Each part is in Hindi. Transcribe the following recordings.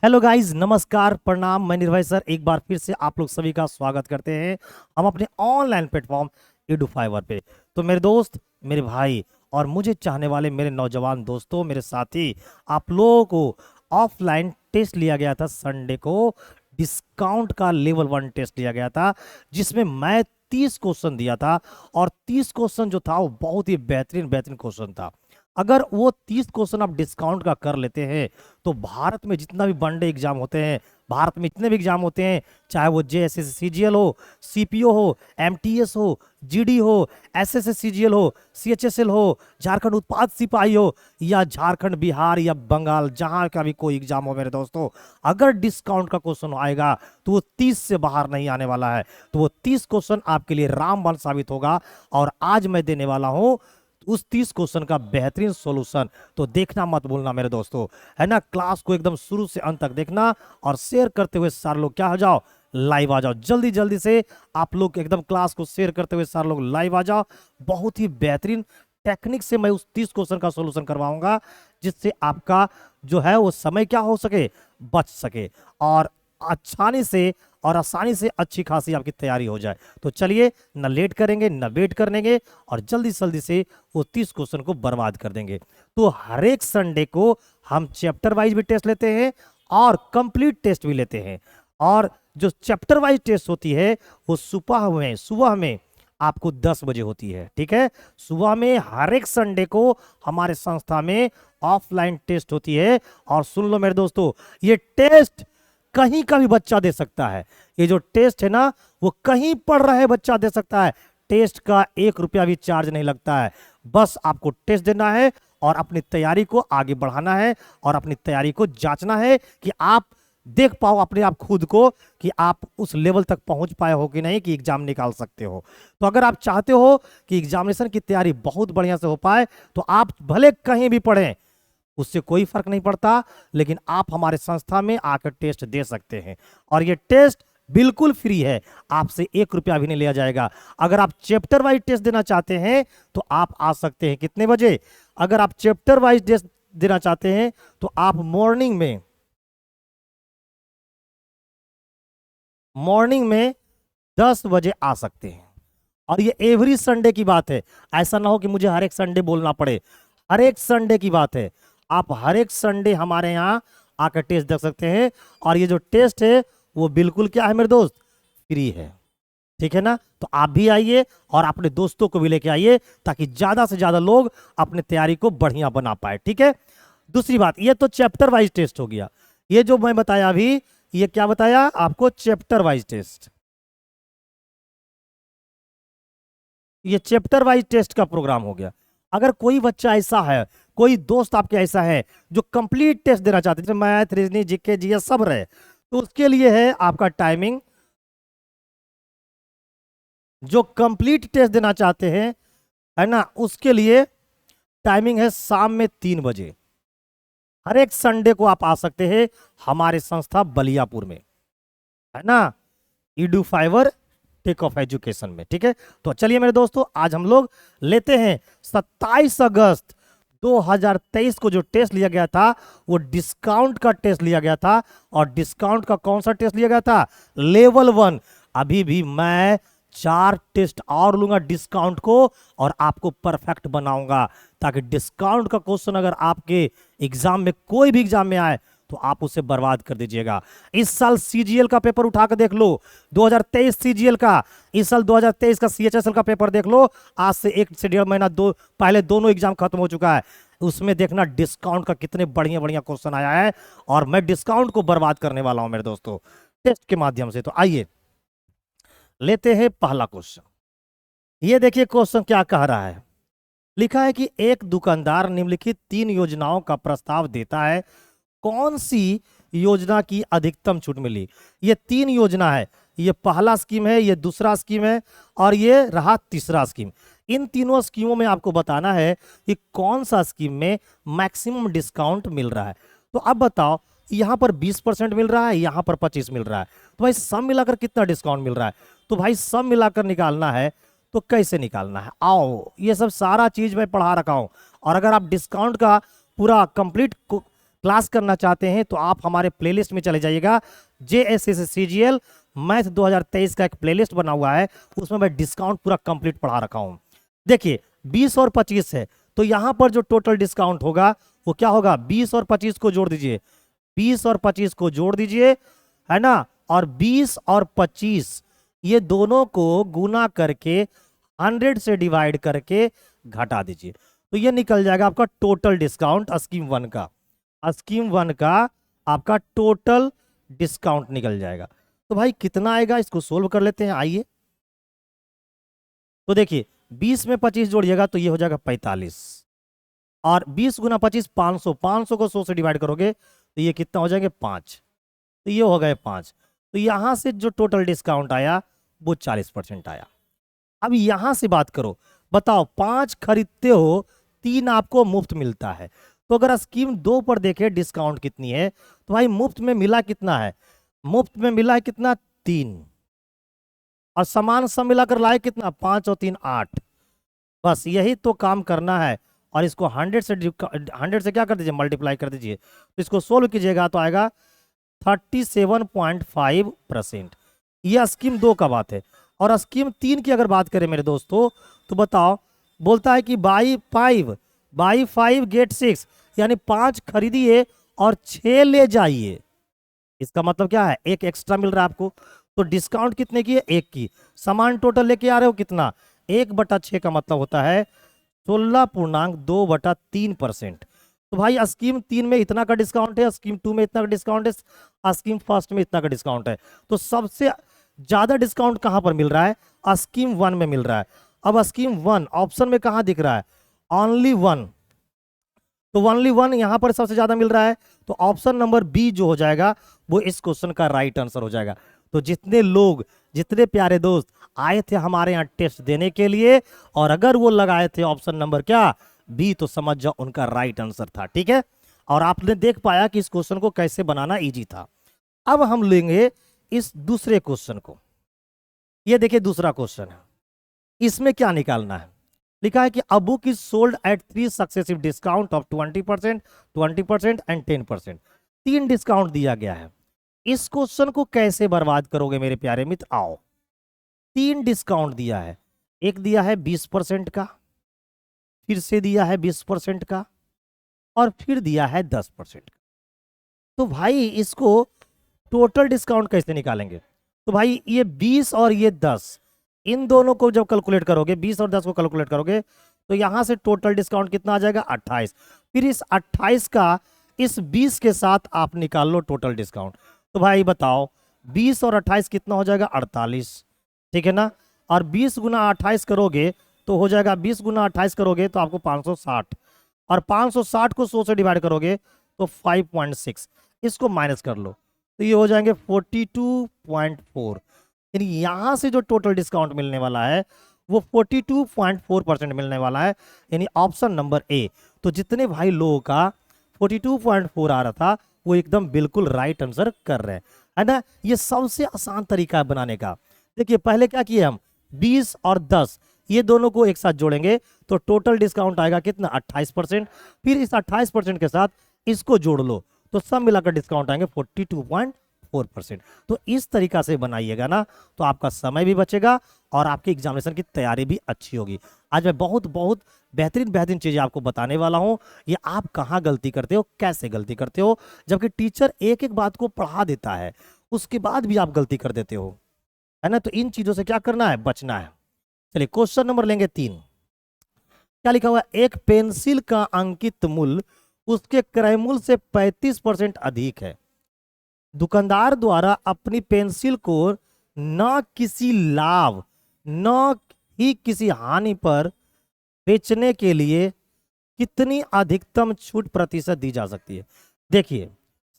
हेलो गाइस, नमस्कार, प्रणाम। मैं निर्भय सर एक बार फिर से आप लोग सभी का स्वागत करते हैं हम अपने ऑनलाइन प्लेटफॉर्म एडुफाइवर पे। तो मेरे दोस्त, मेरे भाई और मुझे चाहने वाले मेरे नौजवान दोस्तों, मेरे साथी, आप लोगों को ऑफलाइन टेस्ट लिया गया था संडे को। डिस्काउंट का लेवल 1 टेस्ट लिया गया था जिसमें मैं 30 क्वेश्चन दिया था और 30 क्वेश्चन जो था वो बहुत ही बेहतरीन बेहतरीन क्वेश्चन था। अगर वो 30 क्वेश्चन आप डिस्काउंट का कर लेते हैं तो भारत में जितना भी वनडे एग्जाम होते हैं, भारत में जितने भी एग्जाम होते हैं, चाहे वो जेएसएस सीजीएल हो, सीपीओ हो, एमटीएस हो, जीडी हो, एसएसएस सीजीएल हो, सीएचएसएल हो, झारखंड उत्पाद सिपाही हो या झारखंड, बिहार या बंगाल, जहां का भी कोई एग्जाम हो मेरे दोस्तों, अगर डिस्काउंट का क्वेश्चन आएगा तो वो 30 से बाहर नहीं आने वाला है। तो वो 30 क्वेश्चन आपके लिए रामबाण साबित होगा और आज मैं देने वाला हूं उस 30 क्वेश्चन का बेहतरीन सॉल्यूशन। तो देखना मत भूलना मेरे दोस्तों, है ना। क्लास को एकदम शुरू से अंत तक देखना और शेयर करते हुए सारे लोग क्या हो जाओ, लाइव आ जाओ। जल्दी जल्दी से आप लोग एकदम क्लास को शेयर करते हुए सारे लोग लाइव आ जाओ। बहुत ही बेहतरीन टेक्निक से मैं उस 30 क्वेश्चन का सॉल्यूशन करवाऊंगा जिससे आपका जो है वो समय क्या हो सके, बच सके और आसानी से अच्छी खासी आपकी तैयारी हो जाए। तो चलिए, न लेट करेंगे न वेट करेंगे और जल्दी जल्दी से वो 30 क्वेश्चन को बर्बाद कर देंगे। तो हर एक संडे को हम चैप्टर वाइज भी टेस्ट लेते हैं और कंप्लीट टेस्ट भी लेते हैं। और जो चैप्टर वाइज टेस्ट होती है वो सुबह में आपको 10 बजे होती है। ठीक है, सुबह में हर एक संडे को हमारे संस्था में ऑफलाइन टेस्ट होती है। और सुन लो मेरे दोस्तों, ये टेस्ट कहीं का भी बच्चा दे सकता है। ये जो टेस्ट है ना, वो कहीं पढ़ रहे बच्चा दे सकता है। टेस्ट का 1 रुपया भी चार्ज नहीं लगता है। बस आपको टेस्ट देना है और अपनी तैयारी को आगे बढ़ाना है और अपनी तैयारी को जांचना है कि आप देख पाओ अपने आप खुद को कि आप उस लेवल तक पहुंच पाए हो कि नहीं कि एग्जाम निकाल सकते हो। तो अगर आप चाहते हो कि एग्जामिनेशन की तैयारी बहुत बढ़िया से हो पाए तो आप भले कहीं भी पढ़ें, उससे कोई फर्क नहीं पड़ता, लेकिन आप हमारे संस्था में आकर टेस्ट दे सकते हैं। और ये टेस्ट बिल्कुल फ्री है, आपसे 1 रुपया भी नहीं लिया जाएगा। अगर आप चैप्टर वाइज टेस्ट देना चाहते हैं तो आप आ सकते हैं कितने बजे। अगर आप चैप्टर वाइज टेस्ट देना चाहते हैं तो आप मॉर्निंग में 10 बजे आ सकते हैं। और ये एवरी संडे की बात है, ऐसा ना हो कि मुझे हर एक संडे बोलना पड़े। हर एक संडे की बात है, आप हर एक संडे हमारे यहाँ आकर टेस्ट देख सकते हैं। और ये जो टेस्ट है वो बिल्कुल क्या है मेरे दोस्त, फ्री है। ठीक है ना। तो आप भी आइए और अपने दोस्तों को भी लेके आइए ताकि ज्यादा से ज्यादा लोग अपनी तैयारी को बढ़िया बना पाए। ठीक है। दूसरी बात, ये तो चैप्टर वाइज टेस्ट हो गया। ये जो मैं बताया अभी, ये क्या बताया आपको, चैप्टर वाइज टेस्ट। ये चैप्टर वाइज टेस्ट का प्रोग्राम हो गया। अगर कोई बच्चा ऐसा है, कोई दोस्त आपके ऐसा है जो कंप्लीट टेस्ट देना चाहते हैं, जैसे मैथ, रीजनिंग, जीके, जीएस सब रहे, तो उसके लिए है आपका टाइमिंग। जो कंप्लीट टेस्ट देना चाहते हैं, है ना, उसके लिए टाइमिंग है शाम में 3 बजे। हर एक संडे को आप आ सकते हैं हमारे संस्था बलियापुर में, है ना, ईडू फाइवर टेक ऑफ एजुकेशन में। ठीक है। तो चलिए मेरे दोस्तों, आज हम लोग लेते हैं 27 अगस्त 2023 को जो टेस्ट लिया गया था वो डिस्काउंट का टेस्ट लिया गया था। और डिस्काउंट का कौन सा टेस्ट लिया गया था, लेवल 1। अभी भी मैं 4 टेस्ट और लूंगा डिस्काउंट को और आपको परफेक्ट बनाऊंगा ताकि डिस्काउंट का क्वेश्चन अगर आपके एग्जाम में, कोई भी एग्जाम में आए, तो आप उसे बर्बाद कर दीजिएगा। इस साल सीजीएल का पेपर उठा कर देख लो, 2023 सीजीएल का, इस साल 2023 का सीएचएसएल का पेपर देख लो। आज से 1 से 1.5 महीना पहले दोनों एग्जाम खत्म हो चुका है। उसमें देखना डिस्काउंट का कितने बढ़िया बढ़िया क्वेश्चन आया है और मैं डिस्काउंट को बर्बाद करने वाला हूं मेरे दोस्तों टेस्ट के माध्यम से। तो आइए लेते हैं पहला क्वेश्चन। ये देखिए क्वेश्चन क्या कह रहा है। लिखा है कि एक दुकानदार निम्नलिखित 3 योजनाओं का प्रस्ताव देता है, कौन सी योजना की अधिकतम छूट मिली। ये 3 योजना है, ये पहला स्कीम है, ये दूसरा स्कीम है और ये रहा तीसरा स्कीम। इन तीनों स्कीमों में आपको बताना है कि कौन सा स्कीम में मैक्सिमम डिस्काउंट मिल रहा है। तो अब बताओ, यहां पर 20% मिल रहा है, यहां पर 25 मिल रहा है, तो भाई सब मिलाकर कितना डिस्काउंट मिल रहा है। तो भाई सब मिलाकर निकालना है तो कैसे निकालना है, आओ ये सब सारा चीज मैं पढ़ा रखा हूं। और अगर आप डिस्काउंट का पूरा कंप्लीट क्लास करना चाहते हैं तो आप हमारे प्लेलिस्ट में चले जाइएगा। JSSCGL मैथ 2023 का एक प्लेलिस्ट बना हुआ है, उसमें मैं डिस्काउंट पूरा कंप्लीट पढ़ा रखा हूं। देखिए 20 और 25 है, तो यहां पर जो टोटल डिस्काउंट होगा वो क्या होगा, 20 और 25 को जोड़ दीजिए, 20 और 25 को जोड़ दीजिए, है ना, और 20 और 25 ये दोनों को गुना करके 100 से डिवाइड करके घटा दीजिए, तो ये निकल जाएगा आपका टोटल डिस्काउंट स्कीम 1 का। स्कीम 1 का आपका टोटल डिस्काउंट निकल जाएगा। तो भाई कितना आएगा, इसको सोल्व कर लेते हैं, आइए। तो देखिए 20 में 25 जोड़िएगा तो ये हो जाएगा 45, और 20 गुना 25 500, 500 को 100 से डिवाइड करोगे तो ये कितना हो जाएंगे 5, तो ये हो गए 5। तो यहां से जो टोटल डिस्काउंट आया वो 40% आया। अब यहां से बात करो, बताओ 5 खरीदते हो 3 आपको मुफ्त मिलता है, तो अगर स्कीम 2 पर देखें डिस्काउंट कितनी है, तो भाई मुफ्त में मिला कितना है, मुफ्त में मिला है कितना 3, और सामान सब मिलाकर लाए कितना 5 और 3 8। बस यही तो काम करना है, और इसको 100 से क्या कर दीजिए, मल्टीप्लाई कर दीजिए, तो इसको सोल्व कीजिएगा तो आएगा 37.5%। यह स्कीम 2 का बात है। और स्कीम 3 की अगर बात करें मेरे दोस्तों, तो बताओ, बोलता है कि बाई 5 गेट 6, यानी 5 खरीदिए और 6 ले जाइए। इसका मतलब क्या है, एक एक्स्ट्रा मिल रहा है आपको। तो डिस्काउंट कितने की है, 1 की। सामान टोटल लेके आ रहे हो कितना, 1/6 का मतलब होता है 16.2/3%। तो भाई स्कीम 3 में इतना का डिस्काउंट है, स्कीम 2 में इतना का डिस्काउंट है, स्कीम फर्स्ट में इतना का डिस्काउंट है। तो सबसे ज्यादा डिस्काउंट कहां पर मिल रहा है, स्कीम 1 में मिल रहा है। अब स्कीम 1 ऑप्शन में कहां दिख रहा है, ओनली 1, तो ओनली 1 यहां पर सबसे ज्यादा मिल रहा है, तो ऑप्शन नंबर बी जो हो जाएगा वो इस क्वेश्चन का राइट आंसर हो जाएगा। तो जितने लोग, जितने प्यारे दोस्त आए थे हमारे यहाँ टेस्ट देने के लिए, और अगर वो लगाए थे ऑप्शन नंबर क्या बी, तो समझ जाओ उनका राइट आंसर था, ठीक है। और आपने देख पाया कि इस क्वेश्चन को कैसे बनाना इजी था। अब हम लेंगे इस दूसरे क्वेश्चन को। ये देखिए दूसरा क्वेश्चन है, इसमें क्या निकालना है, लिखा है कि a book is sold at 3 successive discount of 20%, 20% and 10%। 3 discount दिया गया है। इस क्वेश्चन को कैसे बर्बाद करोगे मेरे प्यारे मित्र, आओ। 3 डिस्काउंट दिया है, एक दिया है 20% का, फिर से दिया है 20% का, और फिर दिया है 10% का। तो भाई इसको टोटल डिस्काउंट कैसे निकालेंगे, तो भाई ये 20 और ये 10, इन दोनों को जब कैलकुलेट करोगे, 20 और 10 को कैलकुलेट करोगे, तो यहां से टोटल डिस्काउंट कितना आ जाएगा 28। फिर इस 28 का इस 20 के साथ आप निकाल लो टोटल डिस्काउंट। तो भाई बताओ 20 और 28 कितना हो जाएगा 48, ठीक है ना। और 20 गुना 28 करोगे तो हो जाएगा, 20 गुना 28 करोगे तो आपको 560, और 560 को 100 से डिवाइड करोगे तो 5.6, इसको माइनस कर लो तो ये हो जाएंगे 42.4। यानी यहां से जो टोटल डिस्काउंट मिलने वाला है वो 42.4% मिलने वाला है, यानी ऑप्शन नंबर ए। तो जितने भाई लोगों का 42.4 आ रहा था वो एकदम बिल्कुल राइट आंसर कर रहे हैं, है ना। ये सबसे आसान तरीका है बनाने का। देखिए पहले क्या किए हम, 20 और 10 ये दोनों को एक साथ जोड़ेंगे तो टोटल डिस्काउंट आएगा कितना 28%। फिर इस 28% के साथ इसको जोड़ लो तो सब मिलाकर डिस्काउंट आएंगे 42.4%। तो इस तरीका से बनाइएगा ना तो आपका समय भी बचेगा और आपके एग्जामिनेशन की तैयारी भी अच्छी होगी। आज मैं बहुत बहुत बेहतरीन चीजें आपको बताने वाला हूं। ये आप कहाँ गलती करते हो, कैसे गलती करते हो, जबकि टीचर एक एक बात को पढ़ा देता है उसके बाद भी आप गलती कर देते हो, है ना। तो इन चीजों से क्या करना है, बचना है। चलिए क्वेश्चन नंबर लेंगे 3। क्या लिखा हुआ है, एक पेंसिल का अंकित मूल्य उसके क्रय मूल्य से 35% अधिक है। दुकानदार द्वारा अपनी पेंसिल को न किसी लाभ न ही किसी हानि पर बेचने के लिए कितनी अधिकतम छूट प्रतिशत दी जा सकती है। देखिए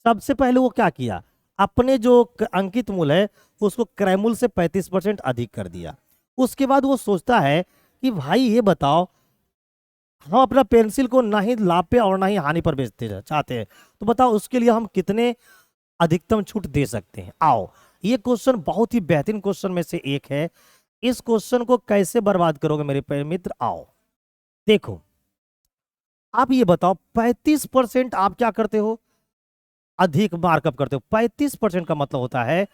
सबसे पहले वो क्या किया, अपने जो अंकित मूल्य है उसको क्रय मूल्य से 35% अधिक कर दिया। उसके बाद वो सोचता है कि भाई ये बताओ हम अपना पेंसिल को ना ही लाभ पे और ना ही हानि पर बेचते चाहते हैं, तो बताओ उसके लिए हम कितने अधिकतम छूट दे सकते हैं। आओ ये क्वेश्चन बहुत ही बेहतरीन क्वेश्चन में से एक है। इस क्वेश्चन को कैसे बर्बाद करोगे मेरे प्यारे मित्र, आओ देखो। आप ये बताओ 35% आप क्या करते हो, अधिक मार्कअप करते हो। 35% का मतलब होता है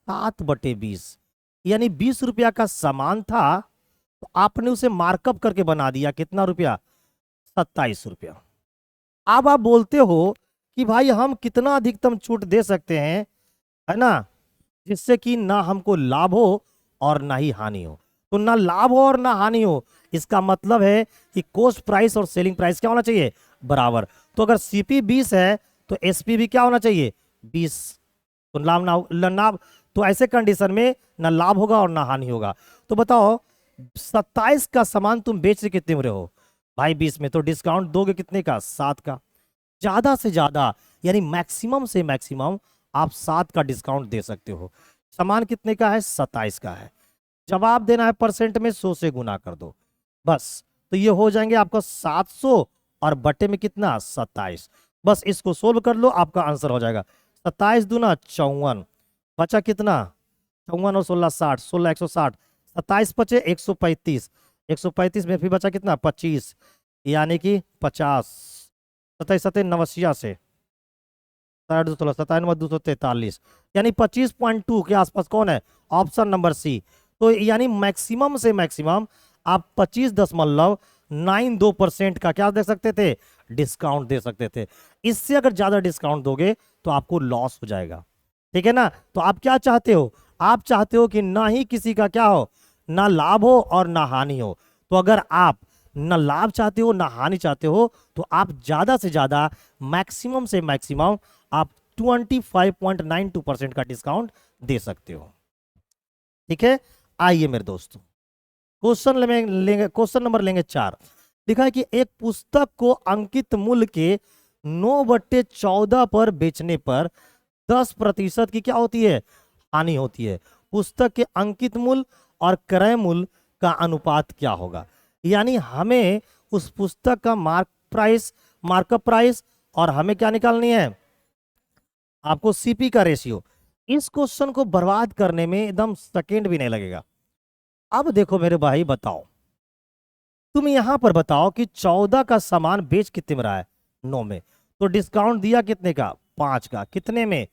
7/20, यानी 20 रुपया का सामान था तो आपने उसे मार्कअप करके बना दिया कितना रुपया, 27 रुपया। अब आप बोलते हो कि भाई हम कितना अधिकतम छूट दे सकते हैं, है ना, जिससे कि ना हमको लाभ हो और ना ही हानि हो। तो ना लाभ हो और ना हानि हो, इसका मतलब है कि कॉस्ट प्राइस और सेलिंग प्राइस क्या होना चाहिए, बराबर। तो अगर सीपी 20 है तो एसपी भी क्या होना चाहिए, 20। तो लाभ ना, तो ऐसे कंडीशन में ना लाभ होगा और ना हानि होगा। तो बताओ 27 का सामान तुम बेच रहे कितने में रहे हो भाई, 20 में, तो डिस्काउंट दोगे कितने का, 7 का। ज्यादा से ज्यादा यानी मैक्सिमम से मैक्सिमम आप 7 का डिस्काउंट दे सकते हो। सामान कितने का है, 27 का है। जवाब देना है परसेंट में, 100 से गुना कर दो बस। तो ये हो जाएंगे आपका 700 और बटे में कितना, 27। बस इसको सोल्व कर लो, आपका आंसर हो जाएगा 27 दूना 54। बचा कितना, 54 और 16 60, 16 160, 27 बचे 135, 135 में फिर बचा कितना, 25, यानी कि 50। 27 सत्ते 89 से 216, 97 243, यानी 25.2 के आसपास कौन है, ऑप्शन नंबर सी। तो यानी मैक्सिमम से मैक्सिमम आप 25.92% का क्या दे सकते थे, डिस्काउंट दे सकते थे। इससे अगर ज्यादा डिस्काउंट दोगे तो आपको लॉस हो जाएगा, ठीक है ना। तो आप क्या चाहते हो, आप चाहते हो कि ना ही किसी का क्या हो, ना लाभ हो और ना हानि हो। तो अगर आप ना लाभ चाहते हो ना हानि चाहते हो तो आप ज्यादा से ज्यादा मैक्सिमम से मैक्सिमम आप 25.92% का डिस्काउंट दे सकते हो, ठीक है। आइए मेरे दोस्तों, क्वेश्चन लेंगे, क्वेश्चन नंबर लेंगे 4। लिखा है कि एक पुस्तक को अंकित मूल्य के 9/14 पर बेचने पर 10% की क्या होती है, हानि होती है। पुस्तक के अंकित मूल्य और क्रय मूल्य का अनुपात क्या होगा, यानी हमें उस पुस्तक का मार्कअप प्राइस और हमें क्या निकालनी है, आपको सीपी का रेशियो। इस क्वेश्चन को बर्बाद करने में एकदम सेकेंड भी नहीं लगेगा। अब देखो मेरे भाई, बताओ तुम यहां पर बताओ कि 14 का सामान बेच कितने में रहा है, 9 में। तो डिस्काउंट दिया कितने का, 5 का, कितने में,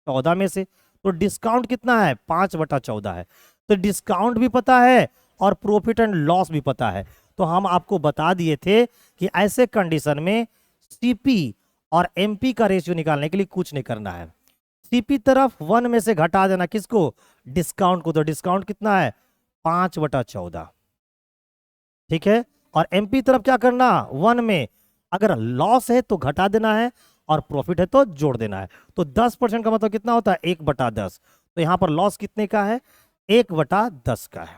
14 में से। तो डिस्काउंट कितना है, 5/14 है। तो डिस्काउंट भी पता है और प्रॉफिट एंड लॉस भी पता है। तो हम आपको बता दिए थे कि ऐसे कंडीशन में सीपी और एमपी का रेशियो निकालने के लिए कुछ नहीं करना है। सीपी तरफ 1 में से घटा देना किसको, डिस्काउंट को। तो डिस्काउंट कितना है, 5/14, ठीक है। और एमपी तरफ क्या करना, 1 में अगर लॉस है तो घटा देना है और प्रॉफिट है तो जोड़ देना है। तो 10% का मतलब कितना होता है, 1/10। तो यहां पर लॉस कितने का है, 1/10 का है।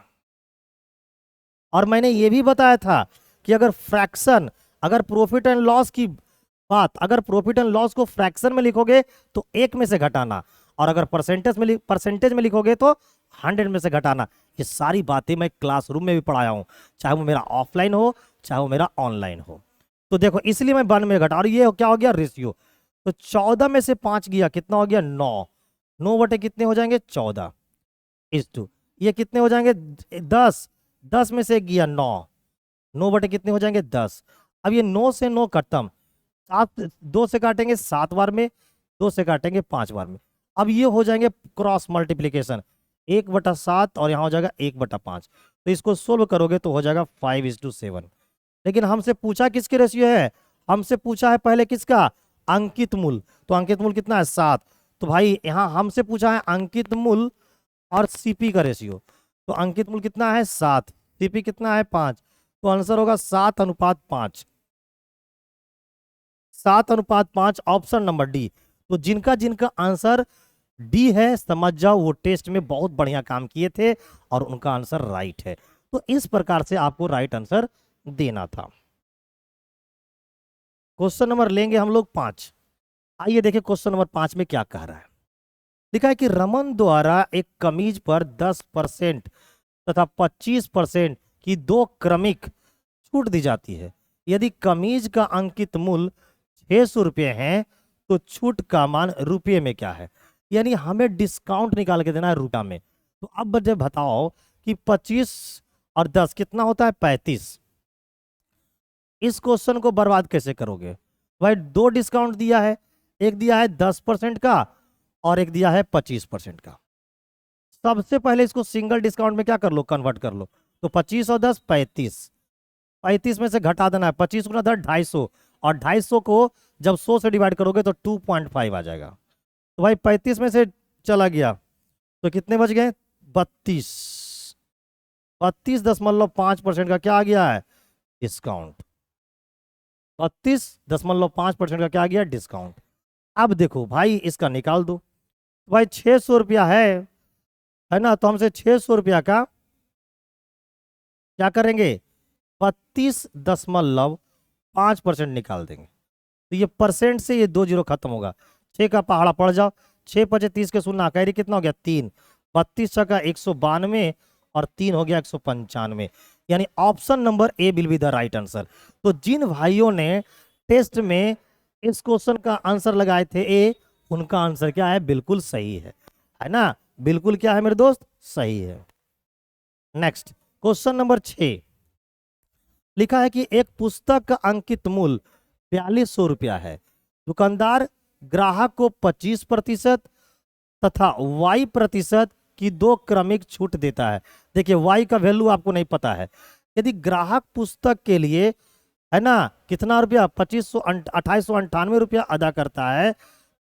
और मैंने ये भी बताया था कि अगर फ्रैक्शन, अगर प्रॉफिट एंड लॉस की बात, अगर प्रॉफिट एंड लॉस को फ्रैक्शन में लिखोगे तो 1 में से घटाना, और अगर परसेंटेज में लिखोगे तो 100 में से घटाना। ये सारी बातें मैं क्लासरूम में भी पढ़ाया हूं, चाहे वो मेरा ऑफलाइन हो चाहे वो मेरा ऑनलाइन हो। तो देखो इसलिए मैं 1 में घटा, और ये क्या हो गया, रेशियो। तो 14 में से 5 गया, कितना हो गया, 9। 9 बटे कितने हो जाएंगे, 14/2। ये कितने हो जाएंगे, 10। 10 में से एक गया, 9। 9 बटे कितने हो जाएंगे, 10। अब ये 9 से 9 खत्म, 7 2 से काटेंगे 7 बार में, 2 से काटेंगे 5 बार में। अब ये हो जाएंगे क्रॉस मल्टीप्लीकेशन, 1/7 और यहाँ हो जाएगा 1/5। तो इसको सोल्व करोगे तो हो जाएगा 5:7। लेकिन हमसे पूछा किसके रेशियो है, हमसे पूछा है पहले किसका, अंकित मूल्य। तो अंकित मूल्य कितना है, 7। तो भाई यहाँ हमसे पूछा है अंकित मूल्य और सीपी का रेशियो। तो अंकित मूल्य कितना है, 7, सीपी कितना है, 5। तो आंसर होगा 7:5, 7:5, ऑप्शन नंबर डी। तो जिनका जिनका आंसर डी है समझ जाओ वो टेस्ट में बहुत बढ़िया काम किए थे और उनका आंसर राइट है। तो इस प्रकार से आपको राइट आंसर देना था। क्वेश्चन नंबर लेंगे हम लोग 5। आइए देखिए क्वेश्चन नंबर 5 में क्या कह रहा है। लिखा है कि रमन द्वारा एक कमीज पर 10% तथा 25% की 2 क्रमिक छूट दी जाती है। यदि कमीज का अंकित मूल्य 600 रुपये है तो छूट का मान रुपये में क्या है, यानी हमें डिस्काउंट निकाल के देना है रुपया में। तो अब मुझे बताओ कि 25 और 10 कितना होता है, 35। इस क्वेश्चन को बर्बाद कैसे करोगे भाई, 2 डिस्काउंट दिया है, एक दिया है 10% का और एक दिया है 25% का। सबसे पहले इसको सिंगल डिस्काउंट में क्या कर लो, कन्वर्ट कर लो। तो 25 और 10 35, 35 में से घटा देना है 25 गुना 10 250, और 250 को जब 100 से डिवाइड करोगे तो 2.5 आ जाएगा। तो भाई 35 में से चला गया तो कितने बच गए, 32, 32.5% का क्या आ गया है, डिस्काउंट। 32.5% का क्या आ गया, डिस्काउंट। अब देखो भाई इसका निकाल दो, भाई 600 रुपया है ना, तो हमसे 600 रुपया का क्या करेंगे, 32.5% निकाल देंगे। तो ये परसेंट से ये 2 जीरो खत्म होगा, 6 का पहाड़ा पड़ जाओ, 6 पचे 30 के शून्य कैरी कितना हो गया 3, 32 का 192 और 3 हो गया 195, यानी option number A will be the right answer. तो जिन भाइयों ने टेस्ट में इस क्वेश्चन का आंसर लगाए थे ए, उनका आंसर क्या है, बिल्कुल सही है ना, बिल्कुल क्या है मेरे दोस्त, सही है। नेक्स्ट क्वेश्चन नंबर 6 लिखा है कि एक पुस्तक का अंकित मूल्य 4200 रुपया है, दुकानदार ग्राहक को 25% तथा y% की 2 क्रमिक छूट देता है। देखिए y का वैल्यू आपको नहीं पता है, यदि ग्राहक पुस्तक के लिए है ना कितना रुपया 2898 रुपया अदा करता है,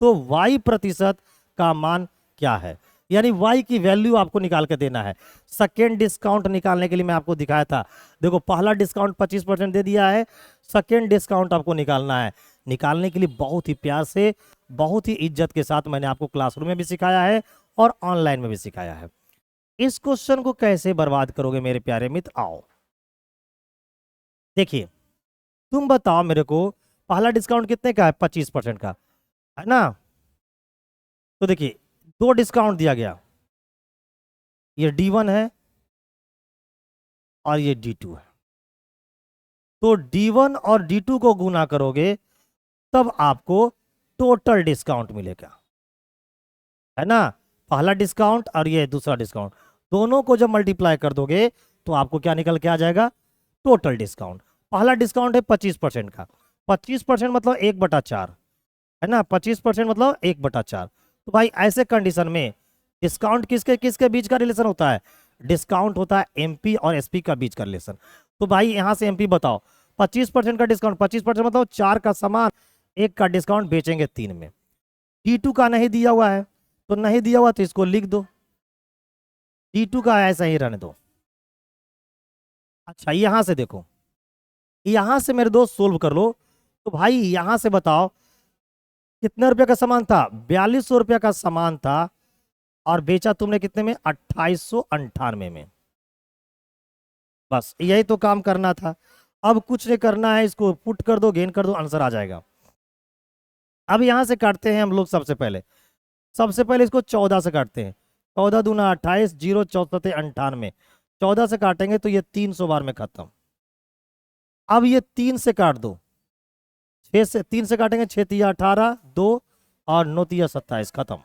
तो y% का मान क्या है, यानी y की वैल्यू आपको निकाल के देना है। सेकेंड डिस्काउंट निकालने के लिए मैं आपको दिखाया था, देखो पहला डिस्काउंट 25% दे दिया है, सेकेंड डिस्काउंट आपको निकालना है। निकालने के लिए बहुत ही प्यार से, बहुत ही इज्जत के साथ मैंने आपको क्लासरूम में भी सिखाया है और ऑनलाइन में भी सिखाया है। इस क्वेश्चन को कैसे बर्बाद करोगे मेरे प्यारे मित्र, आओ देखिए, तुम बताओ मेरे को पहला डिस्काउंट कितने का है, 25% का है ना। तो देखिए 2 डिस्काउंट दिया गया, ये D1 है और ये D2 है। तो D1 और D2 को गुना करोगे तब आपको टोटल डिस्काउंट मिलेगा, है ना। पहला डिस्काउंट और ये दूसरा डिस्काउंट, दोनों को जब मल्टीप्लाई कर दोगे तो आपको क्या निकल के आ जाएगा, टोटल डिस्काउंट। पहला डिस्काउंट है 25% का, 25% मतलब 1/4 है ना, 25% मतलब 1/4। तो भाई ऐसे कंडीशन में डिस्काउंट किसके किसके बीच का रिलेशन होता है, डिस्काउंट होता है एमपी और एसपी का बीच का रिलेशन। तो भाई यहां से एमपी बताओ, 25% का डिस्काउंट, 25% मतलब 4 का सामान, 1 का डिस्काउंट बेचेंगे 3 में। D2 का नहीं दिया हुआ है, तो नहीं दिया हुआ तो इसको लिख दो, D2 का ऐसा ही रहने दो। अच्छा यहां से देखो, यहां से मेरे दोस्त सोल्व कर लो। तो भाई यहां से बताओ कितने रुपए का सामान था, 4200 रुपया का सामान था, और बेचा तुमने कितने में, 2898 में। बस यही तो काम करना था, अब कुछ नहीं करना है, इसको पुट कर दो, गेन कर दो, आंसर आ जाएगा। अब यहां से काटते हैं हम लोग, सबसे पहले इसको 14 से काटते हैं, 14 दूना 28, 0 14 98, 14 से काटेंगे तो ये 300 बार में खत्म। अब ये 3 से काट दो, 3 से काटेंगे, 6 तिया 18, 2 और 9 तिया 27, खत्म।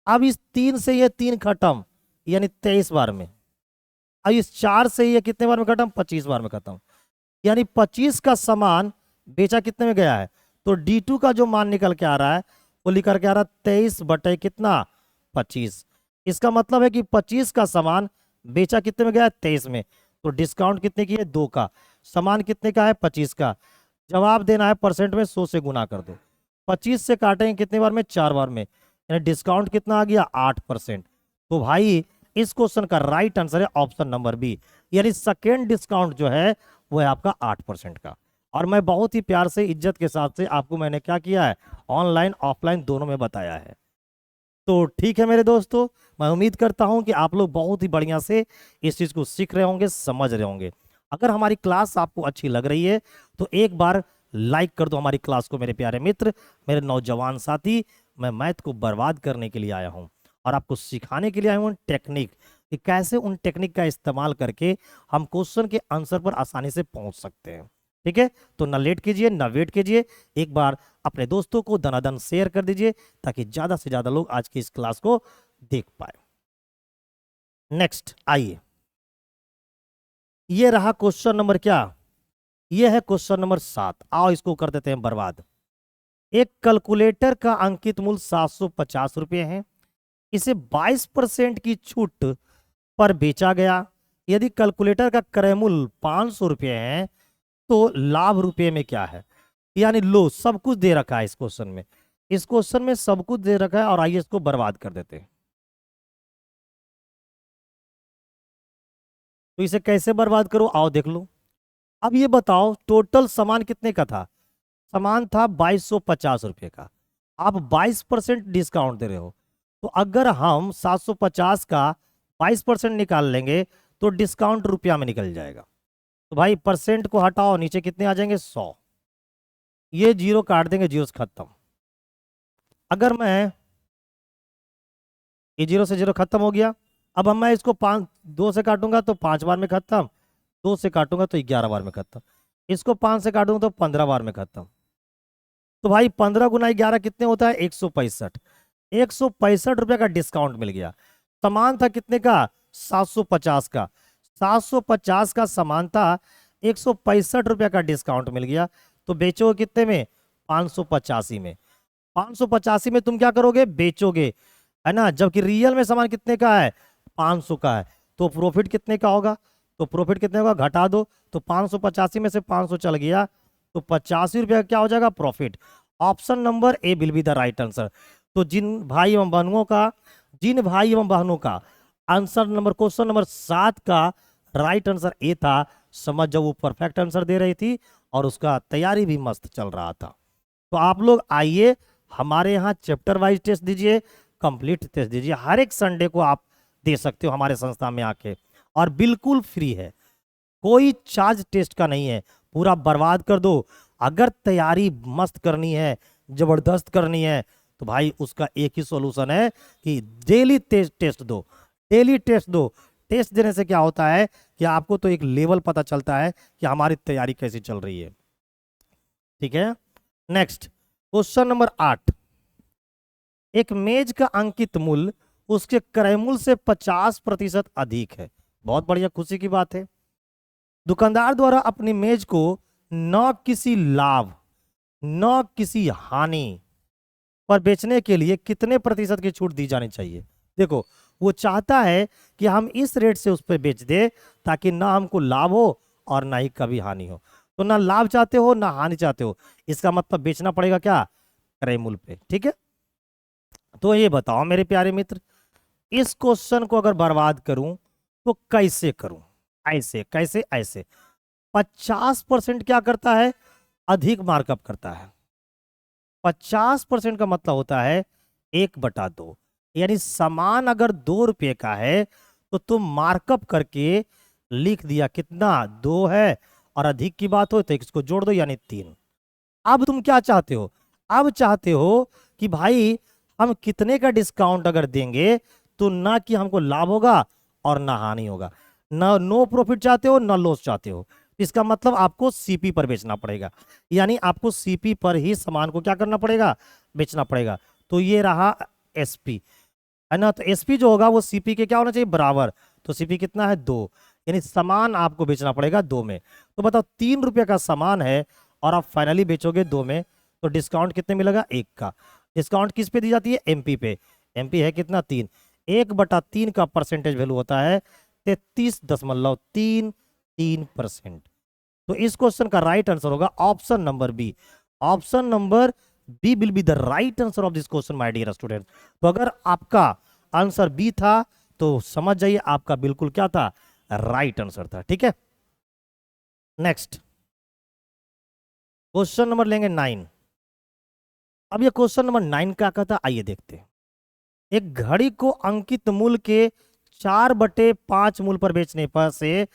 अब इस 3 से ये 3 खत्म, यानी 23 बार में। अब इस 4 से ये कितने बार में खत्म, 25 बार में खत्म, यानी 25 का सामान बेचा कितने में गया है। तो D2 का जो मान निकल के आ रहा है वो लिख करके आ रहा है 23 बटे कितना, 25। इसका मतलब है कि 25 का सामान बेचा कितने में गया है, 23 में। तो डिस्काउंट कितने की है, 2 का, सामान कितने का है, 25 का। जवाब देना है परसेंट में, 100 से गुना कर दो, 25 से काटेंगे कितने बार में, 4 बार में, यानी डिस्काउंट कितना आ गया, 8%। तो भाई इस क्वेश्चन का राइट आंसर है ऑप्शन नंबर बी, यानी सेकेंड डिस्काउंट जो है वो है आपका 8% का। और मैं बहुत ही प्यार से, इज्जत के साथ से आपको मैंने क्या किया है, ऑनलाइन ऑफलाइन दोनों में बताया है। तो ठीक है मेरे दोस्तों, मैं उम्मीद करता हूं कि आप लोग बहुत ही बढ़िया से इस चीज को सीख रहे होंगे, समझ रहे होंगे। अगर हमारी क्लास आपको अच्छी लग रही है तो एक बार लाइक कर दो हमारी क्लास को मेरे प्यारे मित्र, मेरे नौजवान साथी। मैं मैथ को बर्बाद करने के लिए आया हूं और आपको सिखाने के लिए आया हूं टेक्निक, कि कैसे उन टेक्निक का इस्तेमाल करके हम क्वेश्चन के आंसर पर आसानी से पहुंच सकते हैं। ठीक है, तो ना लेट कीजिए ना वेट कीजिए, एक बार अपने दोस्तों को दनादन शेयर कर दीजिए ताकि ज्यादा से ज्यादा लोग आज की इस क्लास को देख पाए। नेक्स्ट आइए, ये रहा क्वेश्चन नंबर क्या, ये है क्वेश्चन नंबर 7। आओ इसको कर देते हैं बर्बाद। एक कैलकुलेटर का अंकित मूल्य 750 रुपये है। इसे 22% की छूट पर बेचा गया। यदि कैलकुलेटर का क्रय मूल्य 500 रुपये है तो लाभ रुपये में क्या है? यानी लो, सब कुछ दे रखा है इस क्वेश्चन में। इस क्वेश्चन में सब कुछ दे रखा है और आइए इसको बर्बाद कर देते हैं। तो इसे कैसे बर्बाद करो, आओ देख लो। अब ये बताओ टोटल सामान कितने का था? सामान था 2250 रुपये का। आप 22% डिस्काउंट दे रहे हो, तो अगर हम 750 का 22% निकाल लेंगे तो डिस्काउंट रुपया में निकल जाएगा। तो भाई परसेंट को हटाओ, नीचे कितने आ जाएंगे? 100। ये जीरो काट देंगे, जीरो से खत्म। अगर मैं ये जीरो से जीरो खत्म हो गया। अब हम मैं इसको 2 से काटूंगा तो 5 बार में खत्म, 2 से काटूंगा तो 11 बार में खत्म, इसको 5 से काटूंगा तो 15 बार में खत्म। तो भाई 15 गुना 11 कितने होता है? 165। 165 रुपये का डिस्काउंट मिल गया। सामान था कितने का? 750 का। 750 का सामान था, 165 रुपये का डिस्काउंट मिल गया। तो बेचोगे कितने में? 585 में। 585 में तुम क्या करोगे? बेचोगे, है ना। जबकि रियल में सामान कितने का है? 500 का है। तो प्रॉफिट कितने का होगा? तो प्रॉफिट कितने होगा? घटा दो। तो 585 में से 500 चल गया तो 85 रुपये क्या हो जाएगा? Profit. Option number A will be the right answer. तो जिन भाई एवं बहनों का आंसर नंबर क्वेश्चन नंबर 7 का राइट आंसर ए था, समझ जाओ वो परफेक्ट आंसर दे रही थी और उसका तैयारी भी मस्त चल रहा था। तो आप लोग आइए हमारे यहाँ चैप्टर वाइज टेस्ट दीजिए, कंप्लीट टेस्ट दीजिए। हर एक संडे को आप दे सकते हो हमारे संस्था में आके, और बिल्कुल फ्री है, कोई चार्ज टेस्ट का नहीं है। पूरा बर्बाद कर दो। अगर तैयारी मस्त करनी है, जबरदस्त करनी है, तो भाई उसका एक ही सॉल्यूशन है कि डेली टेस्ट दो, डेली टेस्ट दो। टेस्ट देने से क्या होता है कि आपको तो एक लेवल पता चलता है कि हमारी तैयारी कैसी चल रही है। ठीक है, नेक्स्ट क्वेश्चन नंबर 8। एक मेज का अंकित मूल्य उसके क्रय मूल्य से 50% अधिक है। बहुत बढ़िया, खुशी की बात है। दुकानदार द्वारा अपनी मेज को न किसी लाभ न किसी हानि पर बेचने के लिए कितने प्रतिशत की छूट दी जानी चाहिए? देखो, वो चाहता है कि हम इस रेट से उस पर बेच दे ताकि ना हमको लाभ हो और ना ही कभी हानि हो। तो ना लाभ चाहते हो ना हानि चाहते हो, इसका मतलब बेचना पड़ेगा क्या? क्रय मूल्य पे। ठीक है, तो ये बताओ मेरे प्यारे मित्र, इस क्वेश्चन को अगर बर्बाद करूं तो कैसे करूं? ऐसे कैसे? ऐसे 50% क्या करता है? अधिक मार्कअप करता है। 50% का मतलब होता है 1/2। यानी सामान अगर 2 रुपये का है तो तुम मार्कअप करके लिख दिया कितना? 2 है, और अधिक की बात हो तो इसको जोड़ दो यानी 3। अब तुम क्या चाहते हो? अब चाहते हो कि भाई हम कितने का डिस्काउंट अगर देंगे तो ना कि हमको लाभ होगा और ना हानि होगा, ना नो प्रॉफिट चाहते हो ना लॉस चाहते हो। इसका मतलब आपको सीपी पर बेचना पड़ेगा, यानी आपको सीपी पर ही सामान को क्या करना पड़ेगा? बेचना पड़ेगा। तो ये रहा एसपी, है ना। तो एसपी जो होगा वो सीपी के क्या होना चाहिए? बराबर। तो सीपी कितना है? 2। यानी सामान आपको बेचना पड़ेगा 2 में। तो बताओ 3 रुपये का सामान है और आप फाइनली बेचोगे 2 में, तो डिस्काउंट कितने मिलेगा? 1 का। डिस्काउंट किस पे दी जाती है? एमपी पे। एमपी है कितना? 3। 1/3 का परसेंटेज वैल्यू होता है 33.33%। तो इस क्वेश्चन का राइट आंसर होगा option number B. Option number B will be the right answer of this question my dear student. तो अगर आपका आंसर बी था तो समझ जाइए आपका बिल्कुल क्या था? राइट आंसर था। ठीक है, नेक्स्ट क्वेश्चन नंबर लेंगे 9। अब ये क्वेश्चन नंबर 9 क्या कहता है, आइए देखते हैं। एक घड़ी को अंकित मूल्य के 4/5 मूल्य पर बेचने पर से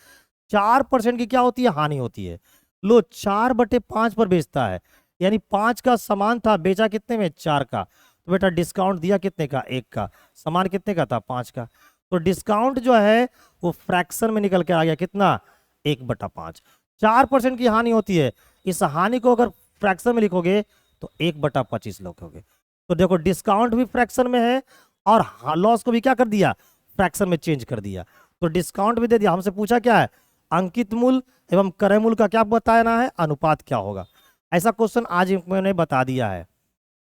4% की क्या होती है? हानि होती है। लो, 4/5 पर बेचता है, यानी 5 का सामान था, बेचा कितने में? 4 का। तो बेटा डिस्काउंट दिया कितने का? 1 का। सामान कितने का था? 5 का। तो डिस्काउंट जो है वो फ्रैक्शन में निकल के आ गया कितना? 1/5। 4% की हानि होती है, इस हानि को अगर फ्रैक्शन में लिखोगे तो 1/25 लिखोगे। तो देखो डिस्काउंट भी फ्रैक्शन में है और लॉस को भी क्या कर दिया? फ्रैक्शन में चेंज कर दिया। तो डिस्काउंट भी दे दिया। हमसे पूछा क्या है? अंकित मूल्य एवं क्रय मूल्य का क्या बताना है? अनुपात क्या होगा? ऐसा क्वेश्चन आज मैंने बता दिया है।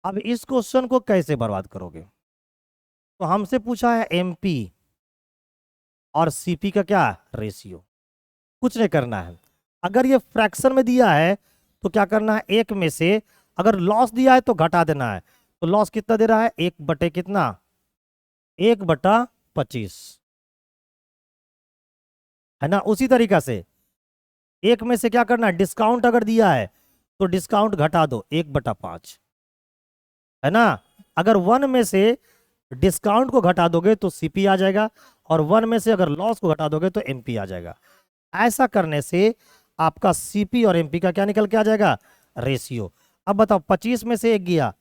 अब इस क्वेश्चन को कैसे बर्बाद करोगे? तो हमसे पूछा है एमपी और सीपी का क्या रेशियो। कुछ नहीं करना है, अगर ये फ्रैक्शन में दिया है तो क्या करना है, एक में से अगर लॉस दिया है तो घटा देना है। तो लॉस कितना दे रहा है, 1 बटे कितना, 1/25, है ना। उसी तरीका से एक में से क्या करना है, डिस्काउंट अगर दिया है तो डिस्काउंट घटा दो, 1/5, है ना। अगर 1 में से डिस्काउंट को घटा दोगे तो सीपी आ जाएगा, और 1 में से अगर लॉस को घटा दोगे तो एमपी आ जाएगा। ऐसा करने से आपका सीपी और एमपी का क्या निकल के आ जाएगा, रेशियो। अब बताओ 25 में से एक गया,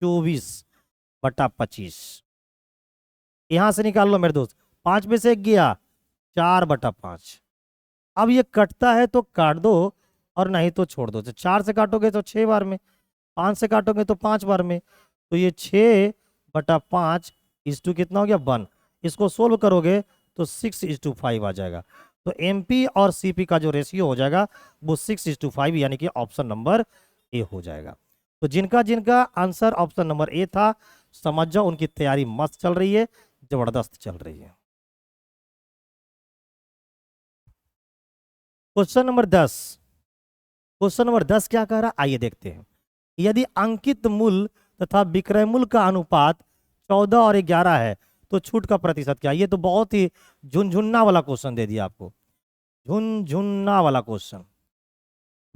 24/25, यहां से निकाल लो मेरे दोस्त। 5 में से एक गया, 4/5। अब ये कटता है तो काट दो, और नहीं तो छोड़ दो। तो 4 से काटोगे तो 6 बार में, 5 से काटोगे तो 5 बार में, तो ये 6/5 इस टू कितना हो गया, 1। इसको सोल्व करोगे तो 6:5 आ जाएगा। तो एमपी और सीपी का जो रेशियो हो जाएगा वो 6:5, यानी कि ऑप्शन नंबर ए हो जाएगा। तो जिनका जिनका आंसर ऑप्शन नंबर ए था, समझ जाओ उनकी तैयारी मस्त चल रही है, जबरदस्त चल रही है। क्वेश्चन नंबर 10, क्वेश्चन नंबर 10 क्या कह रहा है, आइए देखते हैं। यदि अंकित मूल्य तथा विक्रय मूल्य का अनुपात 14 और 11 है तो छूट का प्रतिशत क्या है? ये तो बहुत ही झुनझुन्ना वाला क्वेश्चन दे दिया आपको, झुनझुन्ना वाला क्वेश्चन।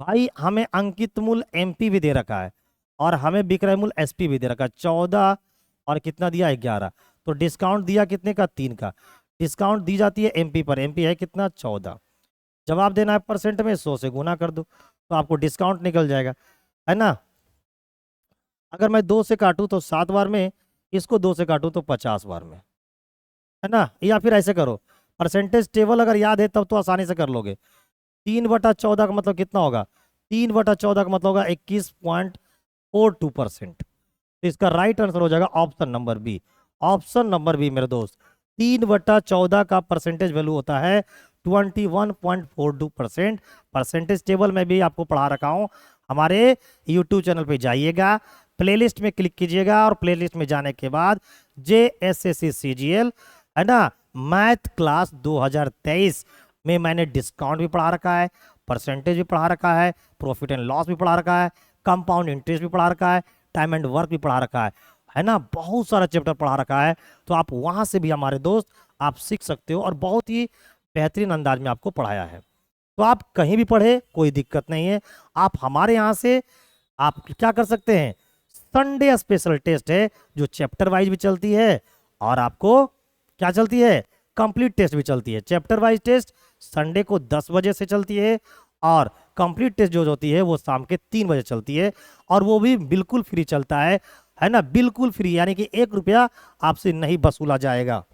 भाई हमें अंकित मूल्य एमपी भी दे रखा है और हमें विक्रय मूल्य एसपी भी दे रखा है, 14 और कितना दिया, 11। तो डिस्काउंट दिया कितने का, 3 का। डिस्काउंट दी जाती है एमपी पर, एमपी है कितना, 14। जवाब देना है परसेंट में, 100 से गुना कर दो तो आपको डिस्काउंट निकल जाएगा, है ना। अगर मैं 2 से काटूं तो 7 बार में, इसको 2 से काटूं तो 50 बार में, है ना। या फिर ऐसे करो, परसेंटेज टेबल अगर याद है तब तो आसानी से कर लोगे। 3/14 का मतलब कितना होगा, 3/14 का मतलब होगा 21.42%। तो इसका राइट आंसर हो जाएगा option number B. Option number B मेरे दोस्त, 3/14 का परसेंटेज वैल्यू होता है 21.42%। परसेंटेज टेबल में भी आपको पढ़ा रखा हूं, हमारे यूट्यूब चैनल पे जाइएगा, प्लेलिस्ट में क्लिक कीजिएगा, और प्लेलिस्ट में जाने के बाद JSSC CGL, है ना, मैथ क्लास 2023 में मैंने डिस्काउंट भी पढ़ा रखा है, परसेंटेज भी पढ़ा रखा है, प्रॉफिट एंड लॉस भी पढ़ा रखा है, कंपाउंड इंटरेस्ट भी पढ़ा रखा है, टाइम एंड वर्क भी पढ़ा रखा है ना। बहुत सारा चैप्टर पढ़ा रखा है, तो आप वहां से भी हमारे दोस्त आप सीख सकते हो, और बहुत ही बेहतरीन अंदाज में आपको पढ़ाया है। तो आप कहीं भी पढ़े कोई दिक्कत नहीं है, आप हमारे यहाँ से आप क्या कर सकते हैं, संडे स्पेशल टेस्ट है जो चैप्टर वाइज भी चलती है, और आपको क्या चलती है, कंप्लीट टेस्ट भी चलती है। चैप्टर वाइज टेस्ट संडे को 10 बजे से चलती है, और कंप्लीट टेस्ट जो होती है वो शाम के 3 बजे चलती है, और वो भी बिल्कुल फ्री चलता है ना, बिल्कुल फ्री, यानी कि 1 रुपया आपसे नहीं वसूला जाएगा।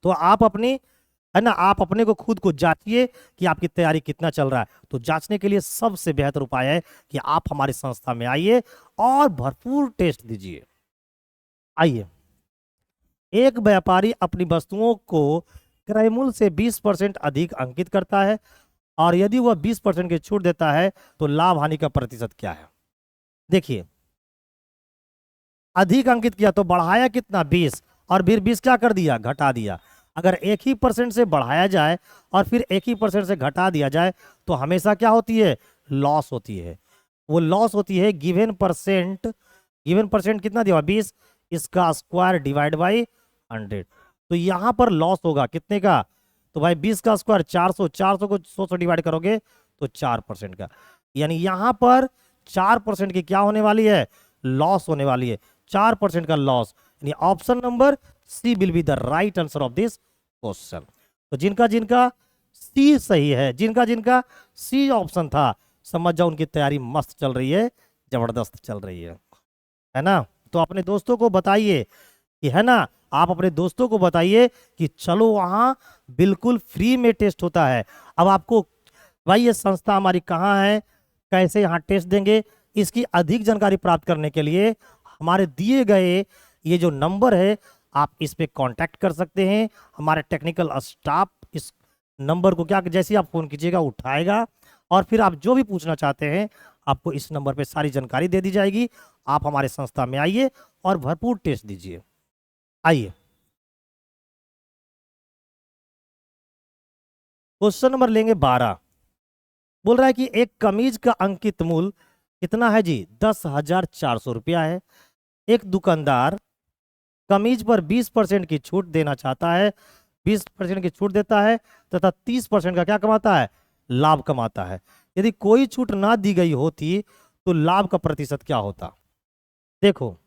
तो आप अपनी, है ना, आप अपने को खुद को जांचिए कि आपकी तैयारी कितना चल रहा है। तो जांचने के लिए सबसे बेहतर उपाय है कि आप हमारी संस्था में आइए और भरपूर टेस्ट दीजिए। आइए, एक व्यापारी अपनी वस्तुओं को क्रय मूल्य से 20% अधिक अंकित करता है, और यदि वह 20% की छूट देता है तो लाभ हानि का प्रतिशत क्या है। देखिए, अधिक अंकित किया तो बढ़ाया कितना, 20, और फिर 20 क्या कर दिया, घटा दिया। अगर 1% से बढ़ाया जाए और फिर 1% से घटा दिया जाए तो हमेशा क्या होती है, लॉस होती है। वो लॉस होती है गिवन परसेंट, गिवन परसेंट कितना दिया, 20, इसका स्क्वायर डिवाइड बाई 100। तो यहाँ पर लॉस होगा कितने का, तो भाई 20 का स्क्वायर 400, 400 को 100 से डिवाइड करोगे तो 4% का, यानी यहाँ पर 4% की क्या होने वाली है, लॉस होने वाली है, 4% का लॉस। यानी option number C will be the right answer of this question. तो जिनका जिनका सी सही है, जिनका जिनका सी ऑप्शन था, समझ जाओ उनकी तैयारी मस्त चल रही है, जबरदस्त चल रही है ना। तो अपने दोस्तों को बताइए कि, है ना, आप अपने दोस्तों को बताइए कि चलो वहां बिल्कुल फ्री में टेस्ट होता है। अब आपको भाई ये संस्था हमारी कहाँ है, कैसे यहाँ टेस्ट देंगे, इसकी अधिक जानकारी प्राप्त करने के लिए हमारे दिए गए ये जो नंबर है आप इस पे कांटेक्ट कर सकते हैं। हमारे टेक्निकल स्टाफ इस नंबर को क्या, जैसे आप फोन कीजिएगा उठाएगा, और फिर आप जो भी पूछना चाहते हैं आपको इस नंबर पे सारी जानकारी दे दी जाएगी। आप हमारे संस्था में आइए और भरपूर टेस्ट दीजिए। आइए, क्वेश्चन नंबर लेंगे 12। बोल रहा है कि एक कमीज का अंकित मूल्य कितना है जी? 10,400 रुपया है। एक दुकानदार कमीज पर 20% की छूट देना चाहता है, 20% की छूट देता है तथा 30% का क्या कमाता है? लाभ कमाता है। यदि कोई छूट ना दी गई होती तो लाभ का प्रतिशत क्या होता? देखो,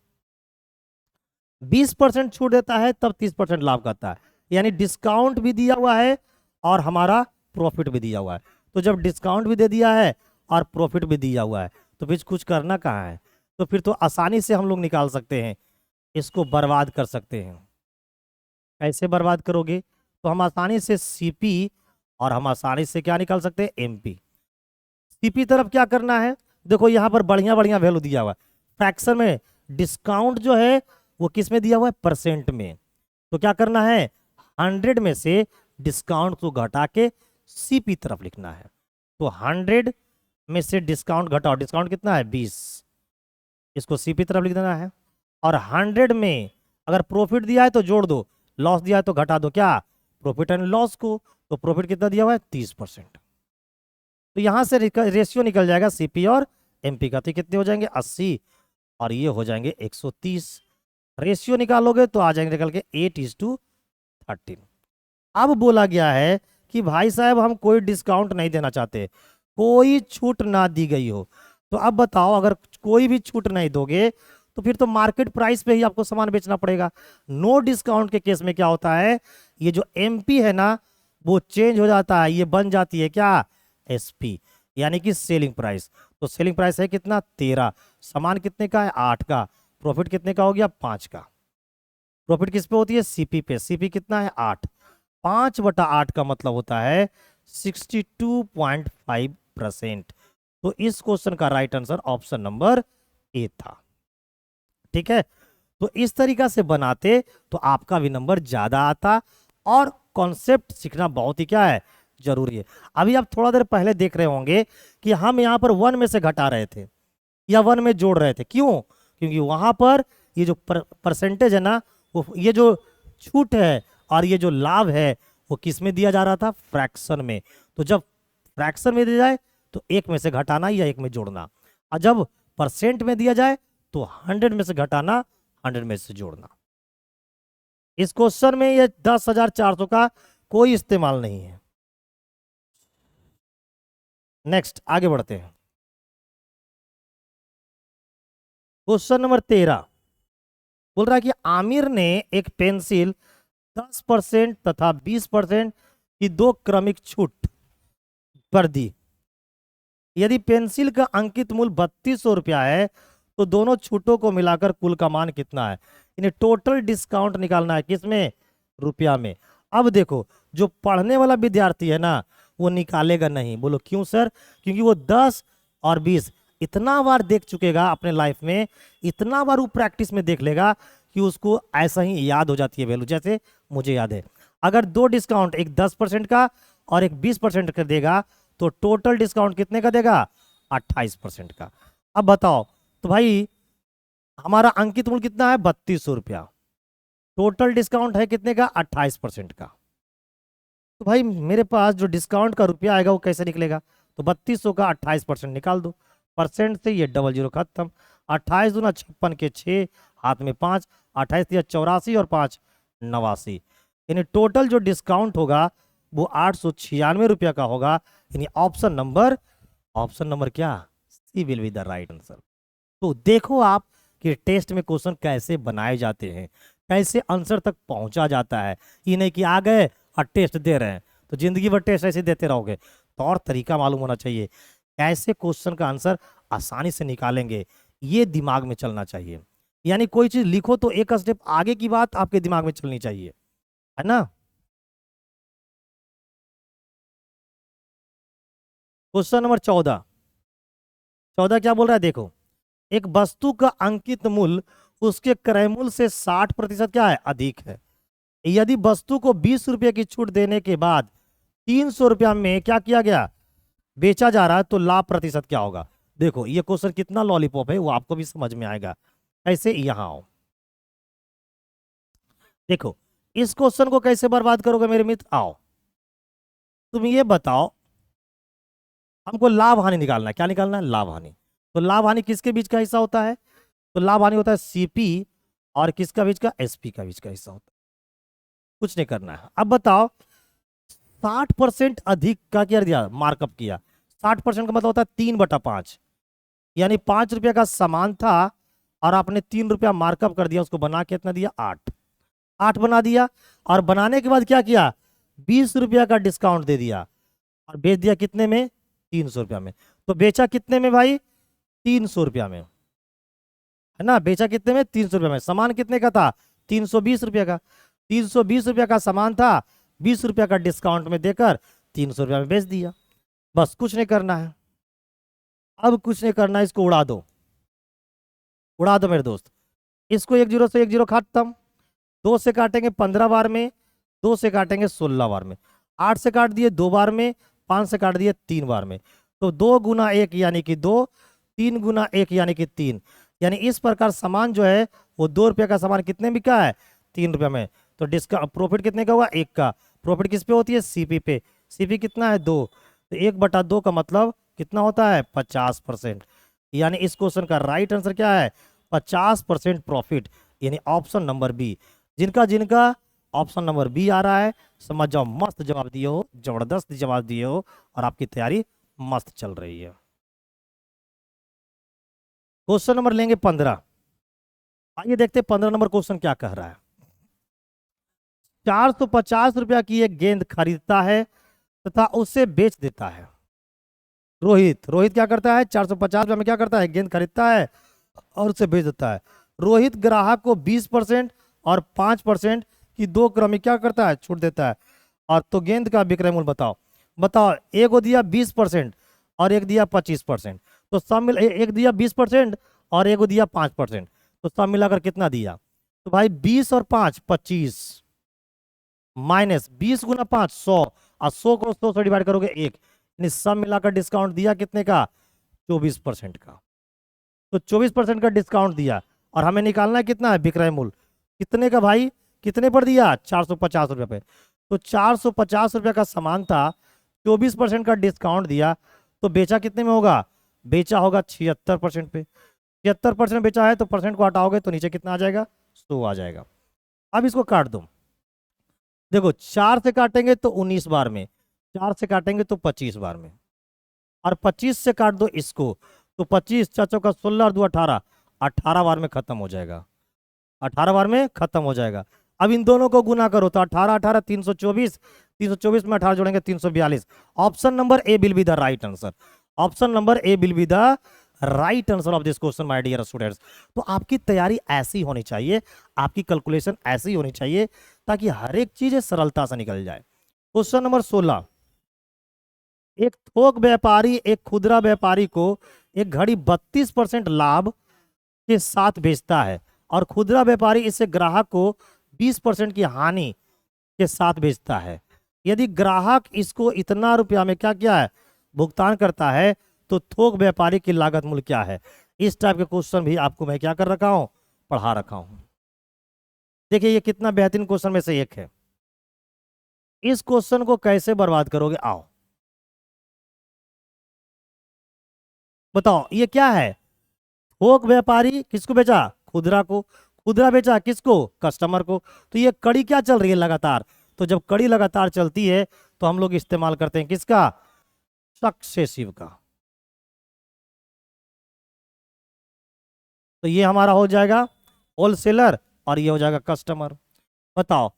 20% छूट देता है तब 30% लाभ करता है, यानी डिस्काउंट भी दिया हुआ है और हमारा प्रॉफिट भी दिया हुआ है। तो जब डिस्काउंट भी दे दिया है और प्रॉफिट भी दिया हुआ है तो फिर कुछ करना कहाँ है? तो फिर तो आसानी से हम लोग निकाल सकते हैं, इसको बर्बाद कर सकते हैं। कैसे बर्बाद करोगे? तो हम आसानी से सीपी और हम आसानी से क्या निकाल सकते हैं? एमपी। सीपी तरफ क्या करना है? देखो यहाँ पर बढ़िया बढ़िया वैल्यू दिया हुआ है। फ्रैक्शन में डिस्काउंट जो है वो किस में दिया हुआ है? परसेंट में। तो क्या करना है? 100 में से डिस्काउंट को घटा के सीपी तरफ लिखना है। तो 100 में से डिस्काउंट घटाओ, डिस्काउंट कितना है? 20, इसको सीपी तरफ लिख देना है। और 100 में अगर प्रॉफिट दिया है तो जोड़ दो, लॉस दिया है तो घटा दो, क्या? प्रॉफिट एंड लॉस को। तो प्रॉफिट कितना दिया हुआ है? 30%। तो यहां से रेशियो निकल जाएगा सीपी और एमपी का। तो कितने हो जाएंगे? 80 और ये हो जाएंगे 130। रेशियो निकालोगे तो आ जाएंगे निकल के 8:13। अब बोला गया है कि भाई साहब हम कोई डिस्काउंट नहीं देना चाहते, कोई छूट ना दी गई हो। तो अब बताओ, अगर कोई भी छूट नहीं दोगे तो फिर तो मार्केट प्राइस पे ही आपको सामान बेचना पड़ेगा। नो डिस्काउंट के केस में क्या होता है? ये जो एमपी है ना वो चेंज हो जाता है, ये बन जाती है क्या? एसपी, यानी कि सेलिंग प्राइस। तो सेलिंग प्राइस है कितना? 13। सामान कितने का है? 8 का। प्रॉफिट कितने का हो गया? 5 का। प्रॉफिट किस पे होती है? सीपी पे। सीपी कितना है? 8। 5/8 का मतलब होता है 62.5%। तो इस क्वेश्चन का राइट आंसर ऑप्शन नंबर ए था। ठीक है, तो इस तरीका से बनाते तो आपका भी नंबर ज्यादा आता। और कॉन्सेप्ट सीखना बहुत ही क्या है? जरूरी है। अभी आप थोड़ा देर पहले देख रहे होंगे कि हम यहां पर 1 में से घटा रहे थे या 1 में जोड़ रहे थे। क्यों? क्योंकि वहां पर ये जो परसेंटेज है ना, वो ये जो छूट है और ये जो लाभ है वो किस में दिया जा रहा था? फ्रैक्शन में। तो जब फ्रैक्शन में दिया जाए तो 1 में से घटाना या 1 में जोड़ना, और जब परसेंट में दिया जाए तो 100 में से घटाना, 100 में से जोड़ना। इस क्वेश्चन में ये 10,400 का कोई इस्तेमाल नहीं है। नेक्स्ट आगे बढ़ते हैं। क्वेश्चन नंबर 13 बोल रहा है कि आमिर ने एक पेंसिल 10% तथा 20% की दो क्रमिक छूट पर दी। यदि पेंसिल का अंकित मूल्य 3200 रुपया है तो दोनों छूटों को मिलाकर कुल का मान कितना है? इन्हें टोटल डिस्काउंट निकालना है, किसमें? रुपया में। अब देखो, जो पढ़ने वाला विद्यार्थी है ना वो निकालेगा नहीं। बोलो क्यों सर? क्योंकि वो 10 और 20 इतना बार देख चुकेगा अपने लाइफ में, इतना बार वो प्रैक्टिस में देख लेगा कि उसको ऐसा ही याद हो जाती है वैल्यू। जैसे मुझे याद है, अगर दो डिस्काउंट, एक 10% का और एक 20% का देगा तो टोटल डिस्काउंट कितने का देगा? 28% का। अब बताओ, तो भाई हमारा अंकित मूल्य कितना है? 3200 रुपया। टोटल डिस्काउंट है कितने का? 28% का। तो भाई मेरे पास जो डिस्काउंट का रुपया आएगा वो कैसे निकलेगा? तो 3200 का 28% निकाल दो। परसेंट से ये 00 खत्म। 28 दूना 56 के 6, हाथ में 5, 28 दिया 84 और 5 89। यानी टोटल जो डिस्काउंट होगा वो 896 रुपया का होगा। यानी ऑप्शन नंबर क्या? C will be the right answer. तो देखो आप कि टेस्ट में क्वेश्चन कैसे बनाए जाते हैं, कैसे आंसर तक पहुंचा जाता है। ये नहीं कि आ गए और टेस्ट दे रहे हैं तो जिंदगी भर टेस्ट ऐसे देते रहोगे। तो और तरीका मालूम होना चाहिए, कैसे क्वेश्चन का आंसर आसानी से निकालेंगे, ये दिमाग में चलना चाहिए। यानी कोई चीज लिखो तो एक स्टेप आगे की बात आपके दिमाग में चलनी चाहिए, है ना। क्वेश्चन नंबर 14 क्या बोल रहा है? देखो, एक वस्तु का अंकित मूल्य उसके क्रय मूल्य से 60% क्या है? अधिक है। यदि वस्तु को 20 रुपये की छूट देने के बाद 300 रुपया में क्या किया गया? बेचा जा रहा है तो लाभ प्रतिशत क्या होगा? देखो ये क्वेश्चन कितना लॉलीपॉप है वो आपको भी समझ में आएगा। कैसे, यहां आओ। देखो इस क्वेश्चन को कैसे बर्बाद करोगे मेरे मित्र, आओ तुम ये बताओ। हमको लाभ हानि निकालना है, क्या निकालना है, लाभ हानि। तो लाभ हानि किसके बीच का हिस्सा होता है, तो लाभ हानि होता है सीपी और किसका बीच का, एसपी का बीच का हिस्सा होता है। कुछ नहीं करना है। अब बताओ 60% अधिक का क्या दिया, मार्कअप किया। 60% का मतलब होता है 3/5, यानी 5 रुपया का सामान था और आपने 3 रुपया मार्कअप कर दिया, उसको बना के कितना दिया, 8। 8 बना दिया और बनाने के बाद क्या किया, 20 रुपया का डिस्काउंट दे दिया और बेच दिया कितने में, 300 रुपया में। तो बेचा कितने में भाई, 300 रुपया में, है ना। बेचा कितने में, 300 रुपया में। सामान कितने का था, 320 रुपया का। 320 रुपया का सामान था, 20 रुपया का डिस्काउंट में देकर 300 रुपया में बेच दिया। बस कुछ नहीं करना है। अब कुछ नहीं करना है, इसको उड़ा दो, उड़ा दो मेरे दोस्त। इसको 1 0 से 1 0 खत्म। 2 से काटेंगे 15 बार में, 2 से काटेंगे 16 बार में, 8 से काट दिए 2 बार में, 5 से काट दिए 3 बार में। तो 2 गुना 1 यानी कि 2, 3 गुना 1 यानी कि 3। यानी इस प्रकार सामान जो है वो 2 रुपये का सामान कितने में बिका है, 3 रुपये में। तो डिस्काउंट प्रॉफिट कितने का हुआ, 1 का। प्रॉफिट किस पे होती है, सीपी पे। सीपी कितना है, 2। तो 1/2 का मतलब कितना होता है, 50%। यानी इस क्वेश्चन का राइट आंसर क्या है, 50% प्रॉफिट, यानी ऑप्शन नंबर बी। जिनका जिनका ऑप्शन नंबर बी आ रहा है समझ जाओ मस्त जवाब दिए हो, जबरदस्त जवाब दिए हो और आपकी तैयारी मस्त चल रही है। क्वेश्चन नंबर लेंगे 15। आइए देखते हैं 15 नंबर क्वेश्चन क्या कह रहा है। 450 रुपया की एक गेंद खरीदता है तथा उसे बेच देता है। रोहित, रोहित क्या करता है, 450 रुपया में क्या करता है, गेंद खरीदता है और उसे बेच देता है। रोहित ग्राहक को 20% और 5% की 2 क्रमिक क्या करता है, छूट देता है। और तो गेंद का विक्रय मूल्य बताओ। बताओ, एक को दिया 20% और एक दिया 25%। तो सब मिल एक दिया 20% और एक को दिया 5%। तो सब मिलाकर कितना दिया, तो भाई 20 और 5 25, माइनस 20 गुना 5 100, और 100 को 100 से डिवाइड करोगे 1, यानी सब मिलाकर डिस्काउंट दिया कितने का, 24% का। तो 24% का डिस्काउंट दिया और हमें निकालना है कितना है, विक्रय मूल्य कितने का भाई, कितने पर दिया, 450 रुपये पे। तो 450 रुपये का सामान था, 24% का डिस्काउंट दिया, तो बेचा कितने में होगा, बेचा होगा 76% पे। 76% बेचा है तो परसेंट को हटाओगे तो नीचे कितना आ जाएगा, 100 आ जाएगा। अब इसको काट दो। देखो 4 से काटेंगे तो 19 बार में, 4 से काटेंगे तो 25 बार में, और 25 से काट दो इसको, तो 25 4 का 16 और 2 18, 18 बार में खत्म हो जाएगा। 18 बार में खत्म हो जाएगा। अब इन दोनों को गुना करो तो 18 18 324, 324 में 18 जोड़ेंगे 342। Option number A will be the right answer. Option number A will be the right answer of this question my dear students. तो आपकी तैयारी ऐसी होनी चाहिए, आपकी कैलकुलेशन ऐसी होनी चाहिए ताकि हर एक चीज सरलता से निकल जाए। Question number 16। एक थोक व्यापारी एक खुदरा व्यापारी को एक घड़ी 32% लाभ के साथ बेचता है और खुदरा व्यापारी इसे ग्राहक को 20% की हानि के साथ बेचता है। यदि ग्राहक इसको इतना रुपया में क्या क्या है, भुगतान करता है, तो थोक व्यापारी की लागत मूल्य क्या है। इस टाइप के क्वेश्चन भी आपको मैं क्या कर रखा हूं, पढ़ा रखा हूं। देखिए ये कितना बेहतरीन क्वेश्चन में से एक है। इस क्वेश्चन को कैसे बर्बाद करोगे, आओ बताओ। ये क्या है, थोक व्यापारी किसको बेचा, खुदरा को, खुदरा बेचा किसको, कस्टमर को। तो ये कड़ी क्या चल रही है लगातार, तो जब कड़ी लगातार चलती है तो हम लोग इस्तेमाल करते हैं किसका, सक्सेसिव का। तो ये हमारा हो जाएगा होलसेलर और ये हो जाएगा कस्टमर। बताओ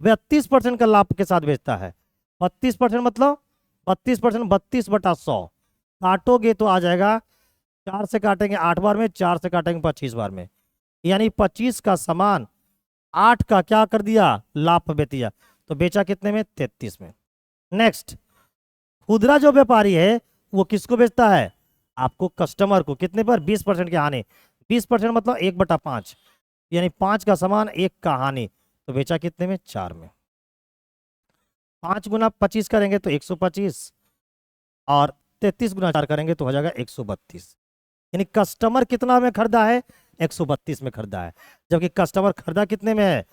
32% का लाभ के साथ बेचता है। 32% मतलब 32%, 32/100 काटोगे तो आ जाएगा, 4 से काटेंगे 8 बार में, 4 से काटेंगे 25 बार में, यानी 25 का सामान 8 का क्या कर दिया, लाभ पे बेच दिया। तो बेचा कितने में, 33 में। नेक्स्ट, खुदरा जो व्यापारी है वो किसको बेचता है, आपको कस्टमर को, कितने पर, 20% की हानि। 20% मतलब 1/5, यानी 5 का सामान 1 का हानि, तो बेचा कितने में, 4 में। 5 गुना 25 करेंगे तो 125, और 33 गुना 4 करेंगे तो हो जाएगा 132। यानी कस्टमर कितना में खरीदा है, 132 में खरीदा है, जबकि कस्टमर खरीदा कितने में है,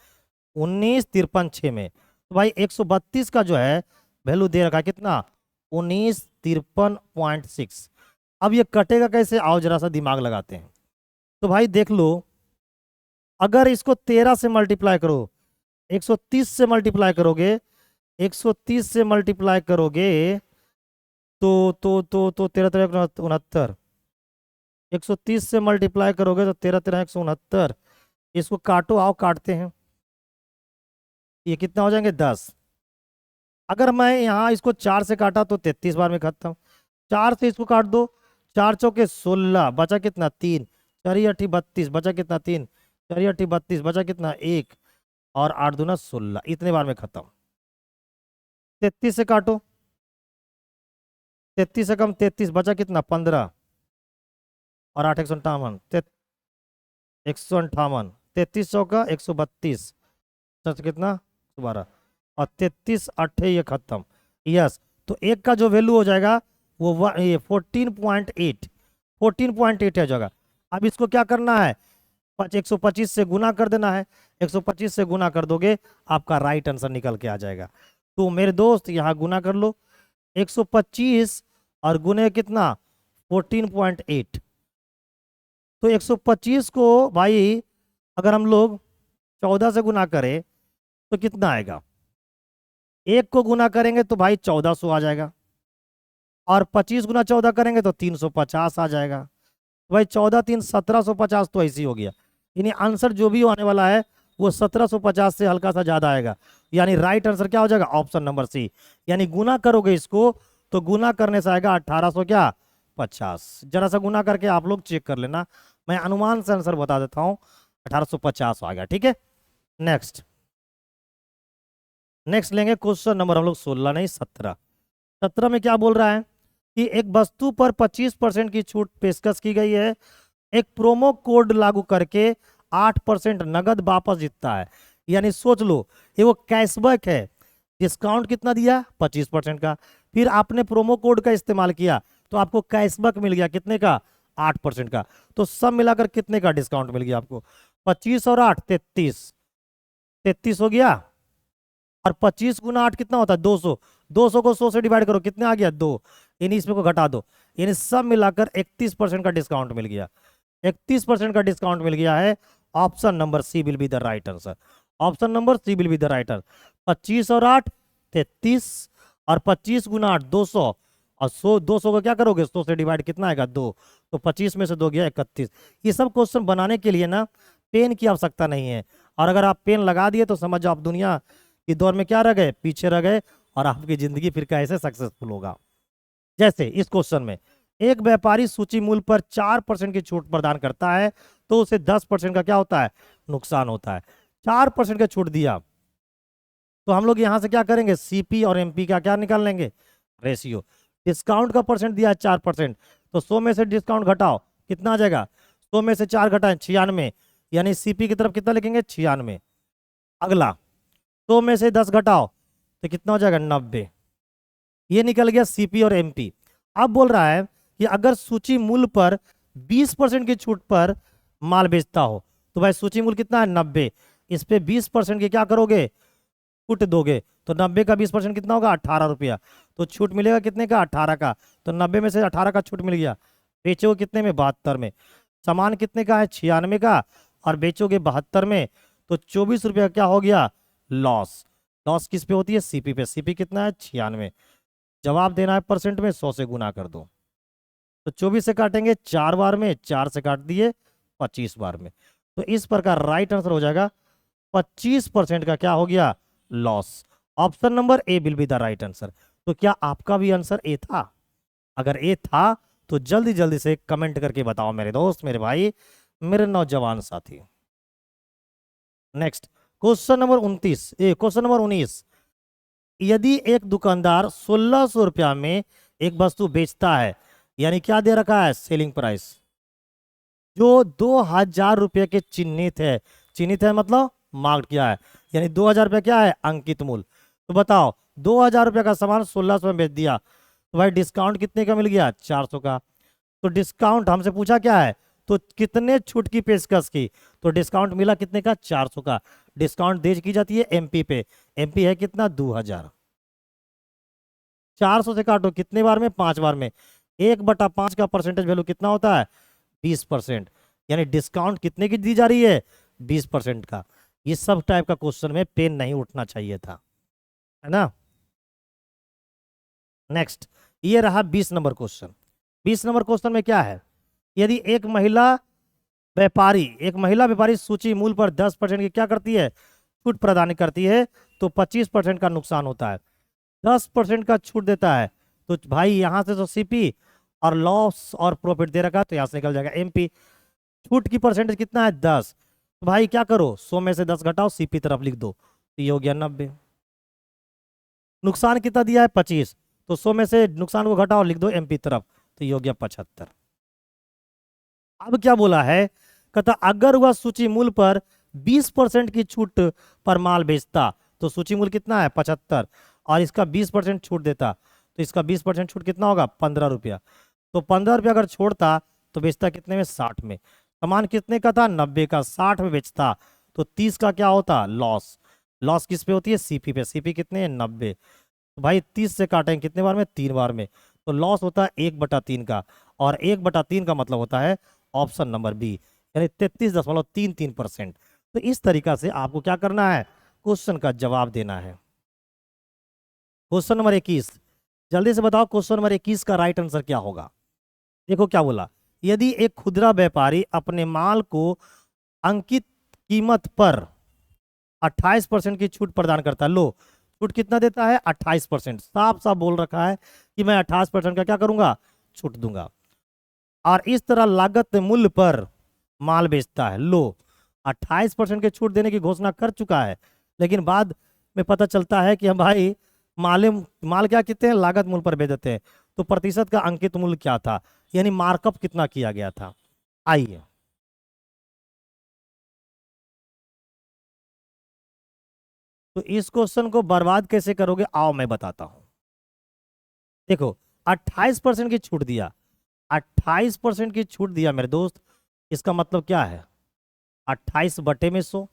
19,53,6 में। तो भाई 132 का जो है वैल्यू दे रखा है कितना, 19,53.6। अब ये कटेगा कैसे, आओ जरा सा दिमाग लगाते हैं। तो भाई देख लो, अगर इसको 13 से मल्टीप्लाई करो, 130 से मल्टीप्लाई करोगे, 130 से मल्टीप्लाई करोगे तो 13 130 से मल्टीप्लाई करोगे तो 13 169। इसको काटो, आओ काटते हैं, ये कितना हो जाएंगे 10। अगर मैं यहाँ इसको 4 से काटा तो 33 बार में खत्म। 4 से इसको काट दो, 4 चौके 16, बचा कितना 3, 4 8 32, बचा कितना 3, 4 8 32, बचा कितना 1, और 8 दूना 16, इतने बार में खत्म। 33 से काटो, 33 से कम 33, बचा कितना 15, और 8 158, 158, 33 चौका 132, कितना 12, और 33 8 ये खत्म। यस, तो एक का जो वैल्यू हो जाएगा वो ये 14.8 हो जाएगा। अब इसको क्या करना है, 125 से गुना कर देना है। 125 से गुना कर दोगे, आपका राइट आंसर निकल के आ जाएगा। तो मेरे दोस्त यहाँ गुना कर लो, 125 और गुने कितना 14.8। तो 125 को भाई अगर हम लोग 14 से गुना करें तो कितना आएगा, एक को गुना करेंगे तो भाई 1400 आ जाएगा, और 25 गुना 14 करेंगे तो 350 आ जाएगा। तो भाई 14 3 1750 तो ऐसी हो गया। यानी आंसर जो भी आने वाला है वो 1750 से हल्का सा ज्यादा आएगा। यानी राइट आंसर क्या हो जाएगा, ऑप्शन नंबर सी। यानी गुना करोगे इसको तो गुना करने से आएगा 1800 क्या 50। जरा सा गुना करके आप लोग चेक कर लेना, मैं अनुमान से आंसर बता देता हूं, 1850 आ गया। ठीक है, नेक्स्ट लेंगे क्वेश्चन नंबर हम लोग 16 नहीं 17। 17 में क्या बोल रहा है कि एक वस्तु पर 25% की छूट पेशकश की गई है, एक प्रोमो कोड लागू करके 8% नगद वापस जीतता है। यानी सोच लो, ये वो कैशबैक है, डिस्काउंट कितना दिया 25% का, फिर आपने प्रोमो कोड का इस्तेमाल किया तो आपको कैशबैक मिल गया कितने का 8% का। तो सब मिलाकर कितने का डिस्काउंट मिल गया आपको, 25 और 8 33 हो गया, और 25 गुना 8 कितना होता है 200, 200 को 100 से डिवाइड करो कितने आ गया 2, यानी इसमें को घटा दो, यानी सब मिलाकर 31% का डिस्काउंट मिल गया। 31% का डिस्काउंट मिल गया है। Option number C will be the right answer. Option number C will be the right answer. 25 और 8 33, और 25 गुना 8 200, और 100 200 को क्या करोगे 100 से डिवाइड कितना आएगा 2, तो 25 में से 2 गया 31। ये सब क्वेश्चन बनाने के लिए ना पेन की आवश्यकता नहीं है, और अगर आप पेन लगा दिए तो समझ आप दुनिया की दौर में क्या रह गए, पीछे रह गए, और आपकी जिंदगी फिर कैसे सक्सेसफुल होगा। जैसे इस क्वेश्चन में एक व्यापारी सूची मूल्य पर 4% की छूट प्रदान करता है तो उसे 10% का क्या होता है, नुकसान होता है। 4% का छूट दिया तो हम लोग यहां से क्या करेंगे, सीपी और एमपी का क्या निकाल लेंगे, रेशियो। डिस्काउंट का परसेंट दिया है 4%, तो 100 में से डिस्काउंट घटाओ कितना आ जाएगा, 100 में से 4 घटाएं 96, यानी सीपी की तरफ कितना लिखेंगे 96। अगला 100 में से 10 घटाओ तो कितना हो जाएगा 90। ये निकल गया सीपी और एमपी। अब बोल रहा है कि अगर सूची मूल्य पर 20% की छूट पर माल बेचता हो, तो भाई सूची मूल्य कितना है 90, इस पे 20% की क्या करोगे, छूट दोगे, तो 90 का 20% कितना होगा 18 रुपया, तो छूट मिलेगा कितने का 18 का, तो 90 में से 18 का छूट मिल गया। बेचोगे कितने में 72 में, सामान कितने का है 96 का, और बेचोगे 72 में, तो 24 रुपया क्या हो गया लॉस। लॉस किस पे होती है, सीपी पे। सीपी कितना है 96। जवाब देना है परसेंट में, 100 से गुना कर दो, तो 24 से काटेंगे 4 बार में, 4 से काट दिए 25 बार में, तो इस प्रकार राइट आंसर हो जाएगा 25% का क्या हो गया loss. Option number A will be the right answer. तो क्या आपका भी आंसर ए था? अगर ए था तो जल्दी जल्दी से कमेंट करके बताओ मेरे दोस्त, मेरे भाई, मेरे नौजवान साथी। Next question number 19। यदि एक दुकानदार 1600 रुपया में एक वस्तु बेचता है, यानी क्या दे रखा है सेलिंग प्राइस, जो 2000 रुपये के चिन्हित है। चिन्हित है मतलब मार्क किया है, यानी 2000 रुपया क्या है अंकित मूल्य। तो बताओ 2000 रुपये का सामान 1600 में बेच दिया, तो भाई डिस्काउंट कितने का मिल गया? 400 का। तो डिस्काउंट हमसे पूछा क्या है, तो कितने छूट की पेशकश की, तो डिस्काउंट मिला कितने का? 400 का। डिस्काउंट दे की जाती है एमपी पे, एमपी है कितना? 2000। 400 से काटो कितने बार में? 5 बार में। 1/5 का परसेंटेज वैल्यू कितना होता है? 20%। यानी डिस्काउंट कितने की दी जा रही है? 20% का। ये सब टाइप का क्वेश्चन में पेन नहीं उठना चाहिए था, है ना। नेक्स्ट, ये रहा 20 नंबर क्वेश्चन। 20 नंबर क्वेश्चन में क्या है, यदि एक महिला व्यापारी सूची मूल्य पर 10% की क्या करती है? छूट प्रदान करती है, तो 25% का नुकसान होता है। 10% का छूट देता है, तो भाई यहां से तो सीपी और लॉस और प्रॉफिट दे रखा है, तो यहां से निकल जाएगा एमपी। छूट की परसेंटेज कितना है? 10। तो भाई क्या करो, 100 में से 10 घटाओ, सीपी तरफ लिख दो, तो ये हो गया 90। नुकसान कितना दिया है? 25। तो 100 में से नुकसान को घटाओ, लिख दो एमपी तरफ, तो ये हो गया 75। अब क्या बोला है, कहता अगर वह सूची मूल्य पर 20% की छूट पर माल बेचता, तो सूची मूल्य कितना है? 75, और इसका 20% छूट देता, तो इसका 20% छूट कितना होगा? 15 रुपया। तो 15 रुपया अगर छोड़ता तो बेचता कितने में? 60 में। सामान कितने का था? 90 का। 60 में बेचता, तो 30 का क्या होता? लॉस। लॉस किस पे होती है? सीपी पे। सीपी कितने है? 90। तो भाई 30 से काटेंगे कितने बार में? 3 बार में। तो लॉस होता है 1/3 का, और 1/3 का मतलब होता है ऑप्शन नंबर बी, यानी 33.33%। तो इस तरीका से आपको क्या करना है, क्वेश्चन का जवाब देना है। क्वेश्चन नंबर 21, जल्दी से बताओ क्वेश्चन नंबर 21 का राइट आंसर क्या होगा। देखो क्या बोला, यदि एक खुदरा व्यापारी अपने माल को अंकित कीमत पर 28% की छूट प्रदान करता है, लो छूट कितना देता है? 28%। साफ साफ बोल रखा है कि मैं 28% का क्या करूंगा? छूट दूंगा। और इस तरह लागत मूल्य पर माल बेचता है, लो 28% के छूट देने की घोषणा कर चुका है, लेकिन बाद में पता चलता है कि हम भाई माल क्या कितने हैं? लागत मूल्य पर बेच देते हैं। तो प्रतिशत का अंकित मूल्य क्या था, यानी मार्कअप कितना किया गया था। आइए, तो इस क्वेश्चन को बर्बाद कैसे करोगे, आओ मैं बताता हूं। देखो, 28% की छूट दिया, 28% की छूट दिया मेरे दोस्त, इसका मतलब क्या है? 28/100,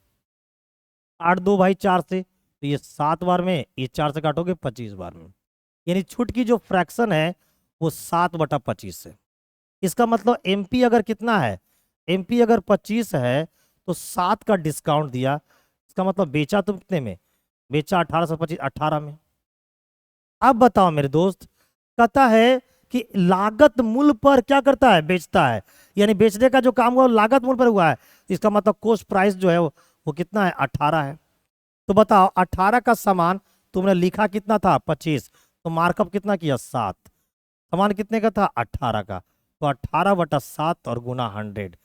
काट दो भाई 4 से, तो ये 7 बार में, ये 4 से काटोगे 25 बार में। यानी छूट की जो फ्रैक्शन है वो 7/25 है। इसका मतलब एमपी अगर कितना है, एमपी अगर 25 है, तो 7 का डिस्काउंट दिया, इसका मतलब बेचा तुम कितने में? बेचा 18 से 25, 18 में। अब बताओ मेरे दोस्त, कहता है कि लागत मूल्य पर क्या करता है? बेचता है। यानी बेचने का जो काम हुआ वो लागत मूल्य पर हुआ है, इसका मतलब कॉस्ट प्राइस जो है वो कितना है? 18 है। तो बताओ 18 का सामान तुमने लिखा कितना था? 25। तो मार्कअप कितना किया? 7। सामान कितने का था? 18 का। तो 18/7 और गुना 100।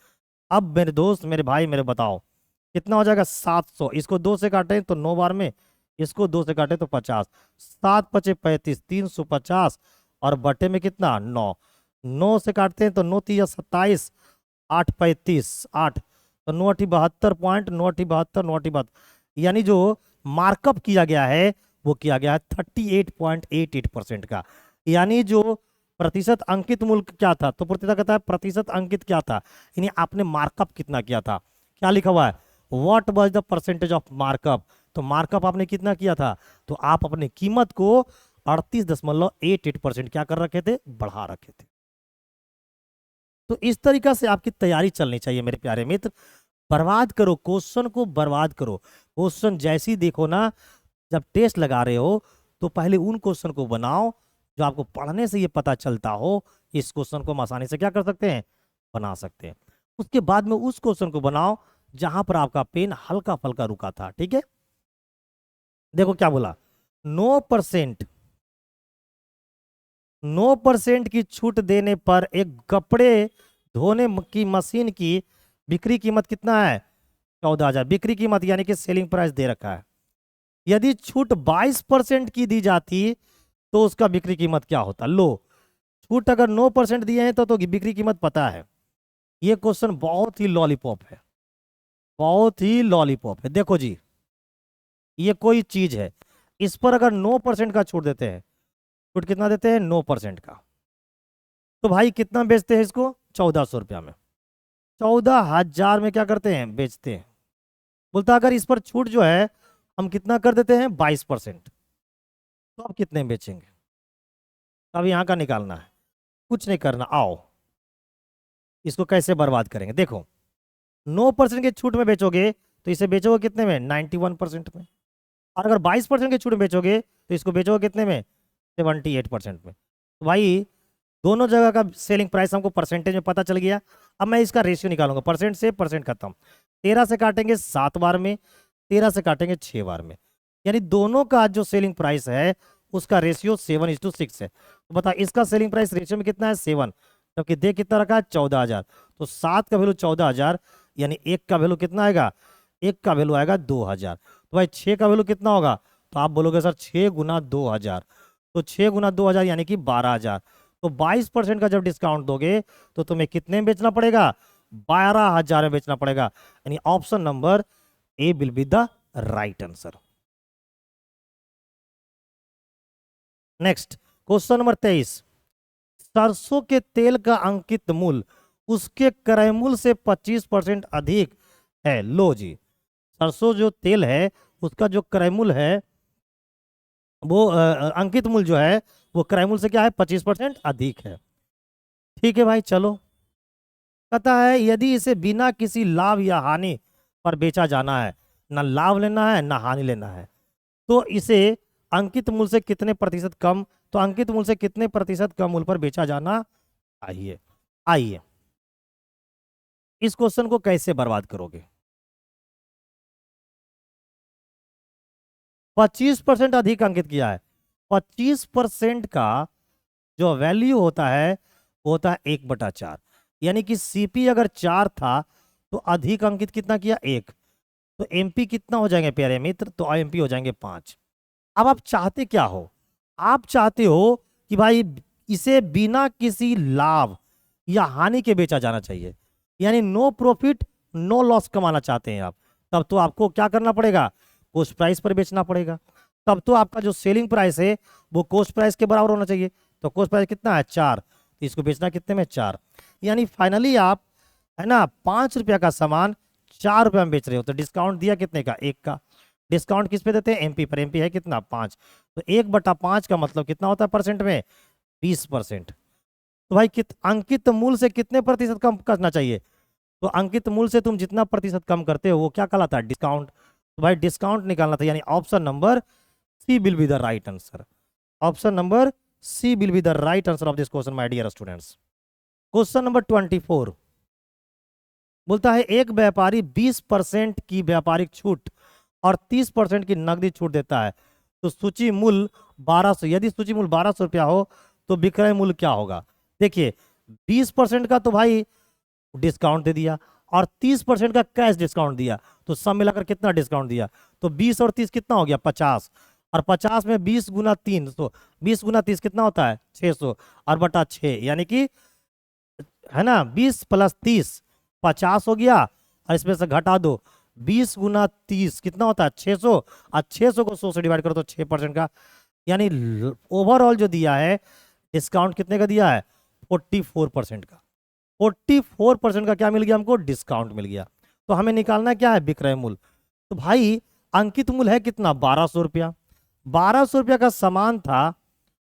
अब मेरे दोस्त, मेरे भाई, मेरे बताओ कितना हो जाएगा? 700। इसको 2 से काटें तो 9 बार में, इसको 2 से काटें तो 50। 7×5 = 35, 350, और बटे में कितना? 9। 9 से काटते हैं तो 9×3 = 27, 8×35 = 8, तो 9×8 = 72, 9×8 = 72, 9×8 = 72, यानी जो मार्कअप किया गया है वो किया गया है 38.88% का। यानी जो प्रतिशत अंकित मूल्य क्या था, तो प्रतिशत कहता है प्रतिशत अंकित क्या था, यानी आपने मार्कअप कितना किया था। क्या लिखा हुआ है? What was the percentage of markup. तो मार्कअप आपने कितना किया था, तो आप अपनी कीमत को 38.88% क्या कर रखे थे? बढ़ा रखे थे। तो इस तरीका से आपकी तैयारी चलनी चाहिए मेरे प्यारे मित्र। बर्बाद करो क्वेश्चन को, बर्बाद करो क्वेश्चन। जैसे ही देखो ना, जब टेस्ट लगा रहे हो तो पहले उन क्वेश्चन को बनाओ जो आपको पढ़ने से ये पता चलता हो, इस क्वेश्चन को हम आसानी से क्या कर सकते हैं? बना सकते हैं। उसके बाद में उस क्वेश्चन को बनाओ जहां पर आपका पेन हल्का फल्का रुका था, ठीक है। देखो क्या बोला, 9%, 9% की छूट देने पर एक कपड़े धोने की मशीन की बिक्री कीमत कितना है? 14,000। बिक्री कीमत यानी कि सेलिंग प्राइस दे रखा है। यदि छूट 22% की दी जाती तो उसका बिक्री कीमत क्या होता? लो, छूट अगर 9% दिए हैं तो बिक्री कीमत पता है। ये क्वेश्चन बहुत ही लॉलीपॉप है, बहुत ही लॉलीपॉप है। देखो जी, ये कोई चीज है, इस पर अगर 9% का छूट देते हैं छूट कितना देते हैं 9% का। तो भाई कितना बेचते हैं इसको 1400 रुपया में, 14,000 में क्या करते हैं बेचते हैं। बोलता अगर इस पर छूट जो है हम कितना कर देते हैं 22%, तो आप कितने में बेचेंगे। अब यहाँ का निकालना है, कुछ नहीं करना, आओ इसको कैसे बर्बाद करेंगे। देखो 9% के छूट में बेचोगे तो इसे बेचोगे कितने में 91% में, और अगर 22% के छूट में बेचोगे तो इसको बेचोगे कितने में 78% में। तो भाई दोनों जगह का सेलिंग प्राइस हमको परसेंटेज में पता चल गया। अब मैं इसका रेशियो निकालूंगा, परसेंट से परसेंट खत्म, 13 से काटेंगे 7 बार में, 13 से काटेंगे 6 बार में, यानी दोनों का जो सेलिंग प्राइस है उसका रेशियो 7:6 है। तो बता इसका सेलिंग प्राइस रेशियो में कितना है 7, जबकि दे कितना रखा है 14,000। तो 7 का वैल्यू 14,000, यानी 1 का वैल्यू कितना आएगा, 1 का वैल्यू आएगा 2,000। तो भाई 6 का वैल्यू कितना होगा, तो आप बोलोगे सर 6 गुना 2,000, तो 6 गुना 2,000 यानी कि 12,000। तो 22% का जब डिस्काउंट दोगे तो तुम्हें कितने में बेचना पड़ेगा 12,000 में बेचना पड़ेगा, यानी option number A will be the right answer. Next question number 23, सरसों के तेल का अंकित मूल्य उसके क्रय मूल्य से 25% अधिक है। लो जी, सरसों जो तेल है उसका जो क्रय मूल्य है वो अंकित मूल्य जो है वो क्रय मूल्य से क्या है 25% अधिक है। ठीक है भाई, चलो कहता है यदि इसे बिना किसी लाभ या हानि पर बेचा जाना है, ना लाभ लेना है ना हानि लेना है, तो इसे अंकित मूल्य से कितने प्रतिशत कम, तो अंकित मूल्य से कितने प्रतिशत कम मूल्य पर बेचा जाना चाहिए। आइए इस क्वेश्चन को कैसे बर्बाद करोगे। 25% अधिक अंकित किया है, 25% का जो वैल्यू होता है वो होता है 1/4, यानी कि सीपी अगर 4 था तो अधिक अंकित कितना किया 1, तो एमपी कितना हो जाएंगे प्यारे मित्र, तो एमपी हो जाएंगे 5। अब आप चाहते क्या हो, आप चाहते हो कि भाई इसे बिना किसी लाभ या हानि के बेचा जाना चाहिए, यानी नो प्रॉफिट नो लॉस कमाना चाहते हैं आप, तब तो आपको क्या करना पड़ेगा कोस्ट प्राइस पर बेचना पड़ेगा। तब तो आपका जो सेलिंग प्राइस है वो कोस्ट प्राइस के बराबर होना चाहिए। तो कोस्ट प्राइस कितना है 4, तो इसको बेचना कितने में 4, यानी फाइनली आप है ना 5 रुपया का सामान 4 रुपया में बेच रहे हो। तो डिस्काउंट दिया कितने का 1 का, डिस्काउंट किस पे देते हैं एमपी पर, एमपी है कितना 5, तो 1/5 का मतलब कितना होता है परसेंट में 20%। तो भाई अंकित मूल्य से कितने प्रतिशत कम करना चाहिए, तो अंकित मूल्य से तुम जितना प्रतिशत कम करते हो वो क्या कहलाता है डिस्काउंट। तो भाई डिस्काउंट निकालना था, यानी option number C will be the right answer. Option number C will be the right answer of this question my dear students. Question number 24 बोलता है एक व्यापारी 20% की व्यापारिक छूट और 30% की नकदी छूट देता है, तो सूची मूल्य 1200, यदि सूची मूल्य 1200 रुपया हो तो विक्रय मूल्य क्या होगा। देखिए 20% का तो भाई डिस्काउंट दे दिया और 30% का कैश डिस्काउंट दिया, तो सब मिलाकर कितना डिस्काउंट दिया, तो 20 और 30 कितना हो गया 50, और 50 में 20 गुना 3, तो 20 गुना 30 कितना होता है 600 और बटा 6, यानी कि है ना 20 प्लस 30 50 हो गया, और इसमें से घटा दो 20 गुना 30 कितना होता है 600, और 600 को 100 से डिवाइड करो तो 6% का, यानी ओवरऑल जो दिया है डिस्काउंट कितने का दिया है 44% का। 44% का क्या मिल गया हमको डिस्काउंट मिल गया। तो हमें निकालना क्या है विक्रय मूल्य। तो भाई अंकित मूल्य है कितना 1200 रुपया, 1200 रुपया का सामान था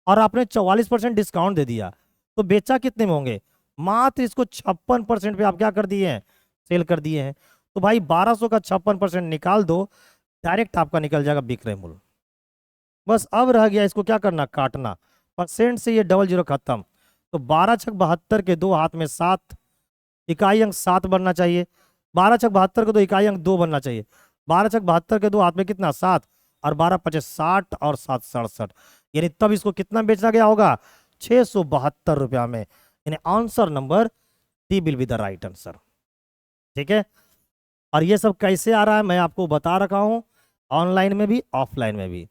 और आपने 44% डिस्काउंट दे दिया, तो बेचा कितने में होंगे मात्र इसको 56% पे आप क्या कर दिए हैं सेल कर दिए हैं। तो भाई 1200 का 56% निकाल दो, डायरेक्ट आपका निकल जाएगा विक्रय मूल्य। बस अब रह गया इसको क्या करना काटना, परसेंट से ये डबल जीरो खत्म, तो 12 छक 72 के 2 हाथ में 7, इकाई अंक 7 बनना चाहिए, 12 छक 72 के 2 इकाई अंक 2 बनना चाहिए, 12 छक 72 के 2 हाथ में कितना 7, और 12 पचे 60 और 7 67, यानी तब इसको कितना बेचा गया होगा 672 रुपया में, यानी answer number D will be the right answer. ठीक है, और ये सब कैसे आ रहा है मैं आपको बता रखा हूं, ऑनलाइन में भी ऑफलाइन में भी।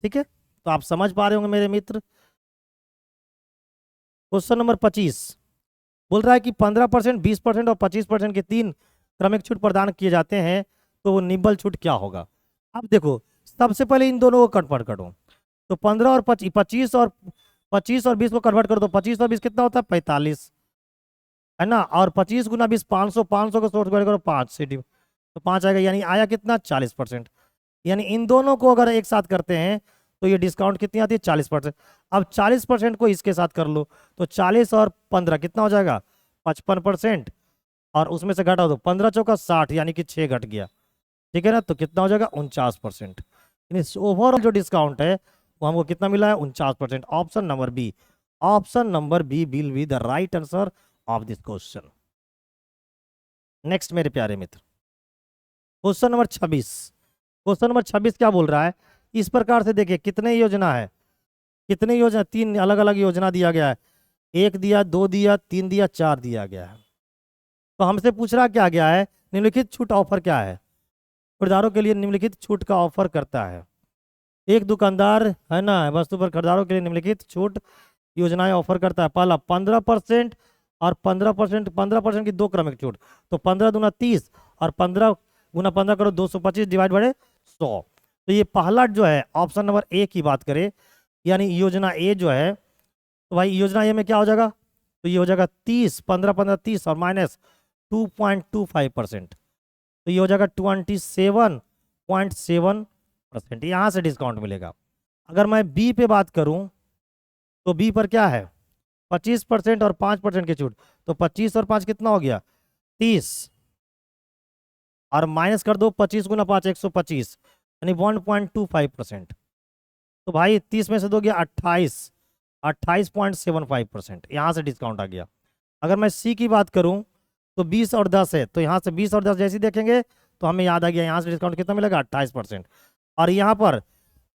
ठीक है, तो आप समझ पा रहे होंगे मेरे मित्र। क्वेश्चन नंबर 25 बोल रहा है कि 15%, 20% और 25% के 3 क्रमिक छूट प्रदान किए जाते हैं, तो वो निबल छूट क्या होगा। अब देखो सबसे पहले इन दोनों को कन्वर्ट करो, तो 15 और 25 और 25 और 20 को कन्वर्ट कर दो, 25 और 20 कितना होता है 45, है ना। और 25 गुना 20 500, 500 को सोर्स करो 5 से तो 5 आएगा, यानी आया कितना 40%। यानी इन दोनों को अगर एक साथ करते हैं तो ये डिस्काउंट कितनी आती है 40%। अब 40% को इसके साथ कर लो तो 40 और 15 कितना हो जाएगा 55%, और उसमें से घटा दो 15 चौका 60, यानी कि 6 घट गया, ठीक है ना। तो कितना हो जाएगा 49%। यानी ओवरऑल जो डिस्काउंट है वो हमको कितना मिला है 49%। Option number B, option number B will be the right answer of this question. Next मेरे प्यारे मित्र, क्वेश्चन नंबर 26। क्वेश्चन नंबर 26 क्या बोल रहा है, इस प्रकार से देखिए कितने योजना है, कितने योजना, 3 अलग अलग योजना दिया गया है, 1 दिया, 2 दिया, 3 दिया, 4 दिया गया है। तो हमसे पूछ रहा क्या गया है, निम्नलिखित छूट ऑफर क्या है, खरीदारों के लिए निम्नलिखित छूट का ऑफर करता है। एक दुकानदार है ना वस्तु पर खरीदारों के लिए निम्नलिखित छूट योजनाएं ऑफर करता है। पहला 15% और 15%, 15% की 2 क्रमिक छूट, तो 15 दूना 30 और 15 गुना 15 करो 225 डिवाइड बाय 100। तो ये पहला जो है ऑप्शन नंबर ए की बात करें, यानी योजना ए जो है, तो भाई योजना ए में क्या हो जाएगा, तो ये हो जाएगा 30, 15 15 30 और माइनस 2.25%, तो ये हो जाएगा 27.7%। यहाँ से डिस्काउंट मिलेगा। अगर मैं बी पे बात करूं तो बी पर क्या है 25% और 5% की छूट, तो 25 और 5 कितना हो गया 30, और माइनस कर दो 25 गुना 5 125, यानी 1.25%। तो भाई 30 में से दो गया 28, 28.75%, यहाँ से डिस्काउंट आ गया। अगर मैं सी की बात करूं तो 20 और 10 है, तो यहाँ से 20 और 10 जैसे ही देखेंगे तो हमें याद आ गया, यहाँ से डिस्काउंट कितना मिलेगा 28%। और यहाँ पर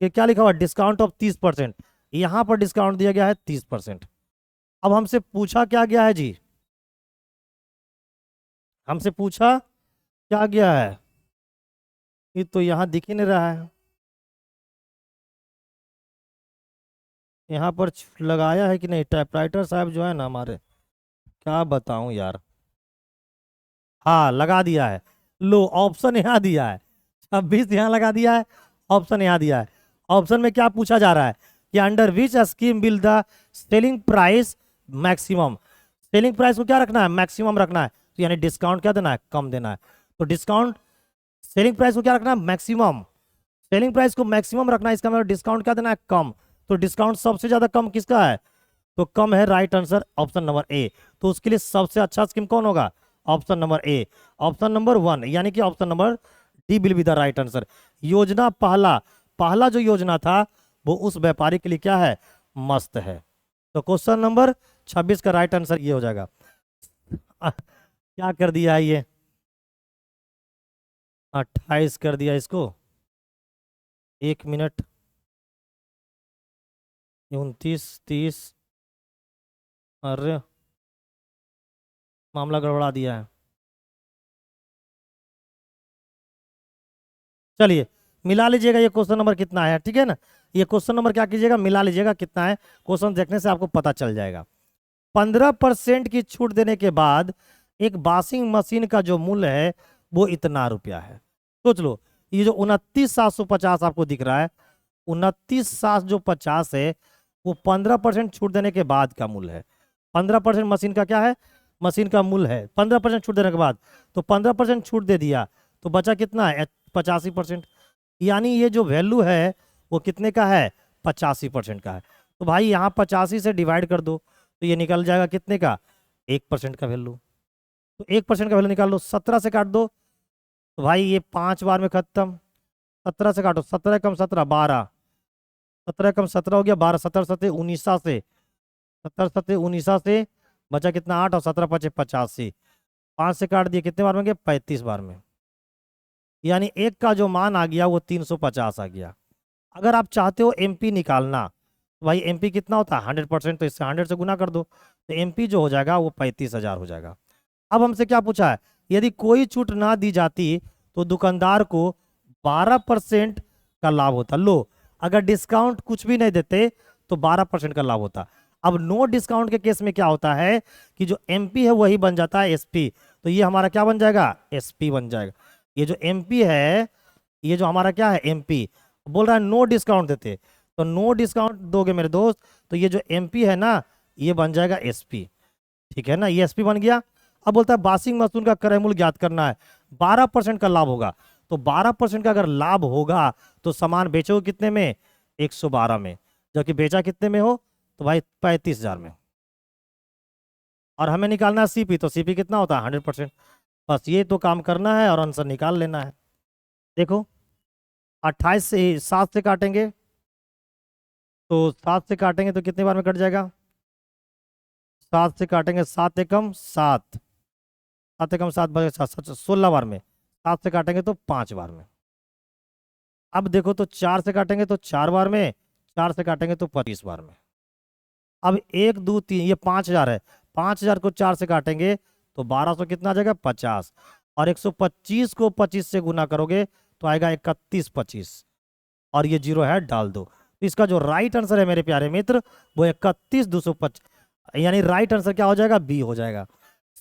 ये क्या लिखा हुआ डिस्काउंट ऑफ 30%, यहाँ पर डिस्काउंट दिया गया है 30%। अब हमसे पूछा क्या गया है जी, हमसे पूछा क्या गया है, ये तो यहाँ दिख ही नहीं रहा है, यहाँ पर लगाया है कि नहीं टाइपराइटर साहब जो है ना हमारे, क्या बताऊं यार, हाँ लगा दिया है। लो ऑप्शन यहाँ दिया है, 26 यहाँ लगा दिया है, ऑप्शन यहाँ दिया है। ऑप्शन में क्या पूछा जा रहा है कि under which scheme will the selling price maximum, selling price को क्या रखना है मैक्सिमम रखना है, तो यानी डिस्काउंट क्या देना है कम देना है। तो डिस्काउंट सेलिंग प्राइस को क्या रखना है मैक्सिमम, सेलिंग प्राइस को मैक्सिमम रखना है, इसका मतलब डिस्काउंट क्या देना है कम। तो डिस्काउंट सबसे ज्यादा कम किसका है, तो कम है राइट आंसर ऑप्शन नंबर ए। तो उसके लिए सबसे अच्छा स्कीम कौन होगा, ऑप्शन नंबर ए, ऑप्शन नंबर 1, यानी कि option number D will be the right answer. योजना पहला, पहला जो योजना था वो उस व्यापारी के लिए क्या है मस्त है। तो क्वेश्चन नंबर 26 का राइट आंसर ये हो जाएगा। क्या कर दिया है ये 28 कर दिया इसको, 1 मिनट, 29 30, अरे मामला गड़बड़ा दिया है। चलिए मिला लीजिएगा ये क्वेश्चन नंबर कितना है, ठीक है ना। ये क्वेश्चन नंबर क्या कीजिएगा मिला लीजिएगा कितना है, क्वेश्चन देखने से आपको पता चल जाएगा। 15% की छूट देने के बाद एक वॉशिंग मशीन का जो मूल्य है वो इतना रुपया है। सोच लो ये जो 29,750 आपको दिख रहा है, 29,750 है वो 15% छूट देने के बाद का मूल्य है। 15% मशीन का क्या है, मशीन का मूल्य है 15% छूट देने के बाद, तो 15% छूट दे दिया तो बचा कितना है 85%, यानी ये जो वैल्यू है वो कितने का है 85% का है। तो भाई यहाँ 85 से डिवाइड कर दो तो ये निकल जाएगा कितने का 1% का वैल्यू। तो 1% का वैल्यू निकाल लो, 17 से काट दो तो भाई ये 5 बार में खत्म, 17 से काटो 17 कम 17 12, 17 कम 17 हो गया 12, 17 सत्ते 19 से, 17 सत्ते 19 से बचा कितना 8 और 17 पचे 85, 5 से काट दिए कितने बार में गए 35 बार में, यानी एक का जो मान आ गया वो 350 आ गया। अगर आप चाहते हो एमपी निकालना तो भाई एमपी कितना होता है 100%, तो इससे 100 से गुना कर दो तो एमपी जो हो जाएगा वो 35,000 हो जाएगा। अब हमसे क्या पूछा है, यदि कोई छूट ना दी जाती तो दुकानदार को 12% का लाभ होता। लो अगर डिस्काउंट कुछ भी नहीं देते तो 12% का लाभ होता। अब नो डिस्काउंट के केस में क्या होता है कि जो एमपी है वही बन जाता है एसपी, तो ये हमारा क्या बन जाएगा एसपी बन जाएगा। ये जो एमपी है, ये जो हमारा क्या है एमपी, बोल रहा है नो डिस्काउंट देते तो नो डिस्काउंट दोगे मेरे दोस्त, तो ये जो एमपी है ना ये बन जाएगा एसपी। ठीक है ना, ये एसपी बन गया। अब बोलता है वाशिंग मशीन का क्रय मूल्य ज्ञात करना है, 12% का लाभ होगा। तो 12% का अगर लाभ होगा तो सामान बेचोगे कितने में, 112 में, जबकि बेचा कितने में हो, तो भाई 35,000 में। और हमें निकालना है सीपी, तो सीपी कितना होता है 100%। बस ये तो काम करना है और आंसर निकाल लेना है। देखो 28 से 7 से काटेंगे, तो 7 से काटेंगे तो कितने बार में कट जाएगा, 7 से काटेंगे, 7 एकम 7, 7 एकम 7 बजे 16 बार में, 7 से काटेंगे तो 5 बार में। अब देखो तो 4 से काटेंगे तो 4 बार में, 4 से काटेंगे तो 25 बार में। अब 1 2 3, ये 5,000 है, 5,000 को 4 से काटेंगे तो 1200 कितना आ जाएगा 50, और 125 को 25 से गुना करोगे तो आएगा 3125, और ये जीरो है डाल दो। तो इसका जो राइट आंसर है मेरे प्यारे मित्र वो 31,225, यानी राइट आंसर क्या हो जाएगा, बी हो जाएगा।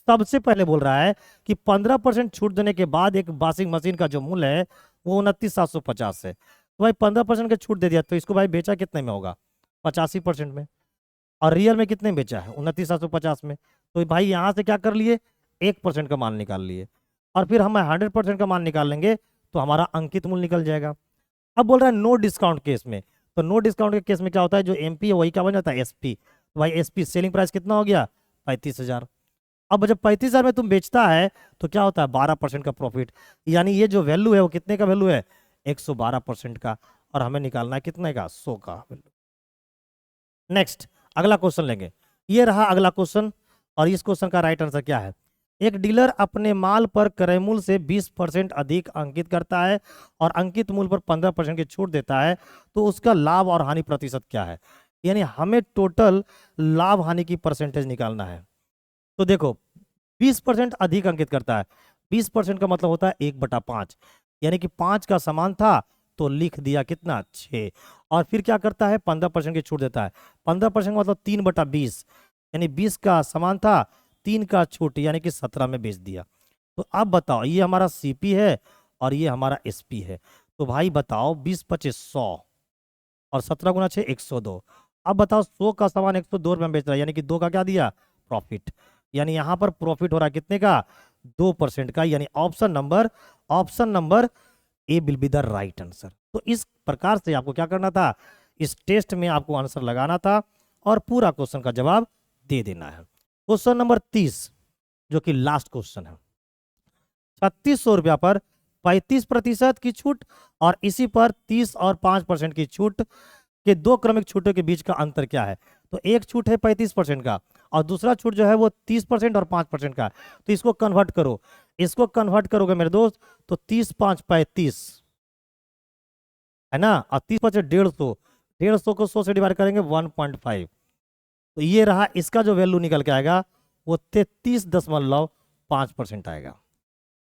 सबसे पहले बोल रहा है कि 15% छूट देने के बाद एक वॉशिंग मशीन का जो मूल्य है वो 29,750 है। तो भाई 15% का छूट दे दिया, तो इसको भाई बेचा कितने में होगा, 85% में, और रियल में कितने में बेचा है, 29,750 में। तो भाई यहाँ से क्या कर लिए, 1% का मान निकाल लिए, और फिर हम 100% का मान निकाल लेंगे तो हमारा अंकित मूल्य निकल जाएगा। अब बोल रहा है नो डिस्काउंट केस में, तो नो डिस्काउंट के केस में क्या होता है, जो एमपी है वही क्या बन जाता है एसपी। तो भाई एसपी सेलिंग प्राइस कितना हो गया, 35,000। अब जब 35,000 में तुम बेचता है तो क्या होता है 12% का प्रॉफिट, यानी ये जो वैल्यू है वो कितने का वैल्यू है, 112% का, और हमें निकालना है कितने का, 100 का वैल्यू। नेक्स्ट अगला क्वेश्चन लेंगे, ये रहा अगला क्वेश्चन, और इस क्वेश्चन का राइट आंसर क्या है। एक डीलर अपने माल पर क्रय मूल्य से 20% अधिक अंकित करता है और अंकित मूल्य पर 15% की छूट देता है, तो उसका लाभ और हानि प्रतिशत क्या है। यानी हमें टोटल लाभ हानि की परसेंटेज निकालना है। तो देखो 20% अधिक अंकित करता है, 20% का मतलब होता है 1/5, यानी कि 5 का सामान था तो लिख दिया कितना 6, और फिर क्या करता है 15% की छूट देता है, 15% का मतलब 3/20, यानी 20 का सामान था 3 का छूट यानी कि 17 में बेच दिया। तो अब बताओ ये हमारा सीपी है और ये हमारा एसपी है, तो भाई बताओ 20 × 100 और 17 × 6 102। अब बताओ 100 का सामान 102 रुपये में बेच रहा है, यानी कि 2 का क्या दिया प्रॉफिट, यानी यहां पर प्रॉफिट हो रहा है कितने का, 2% का, यानी option number A will be the right answer. तो इस प्रकार से आपको क्या करना था, इस टेस्ट में आपको आंसर लगाना था और पूरा क्वेश्चन का जवाब दे देना है। क्वेश्चन नंबर 30 जो कि लास्ट क्वेश्चन है, 3600 रुपया पर 35% की छूट और इसी पर 30 और 5% की छूट के दो क्रमिक छूटों के बीच का अंतर क्या है। तो एक छूट है 35% का और दूसरा छूट जो है वो 30% और 5% का। तो इसको कन्वर्ट करो, इसको कन्वर्ट करोगे मेरे दोस्त तो 30 5 35 है ना, और 30 5 150, 150 को 100 से डिवाइड करेंगे 1.5, तो ये रहा इसका जो वैल्यू निकल के आएगा वो 33.5% आएगा।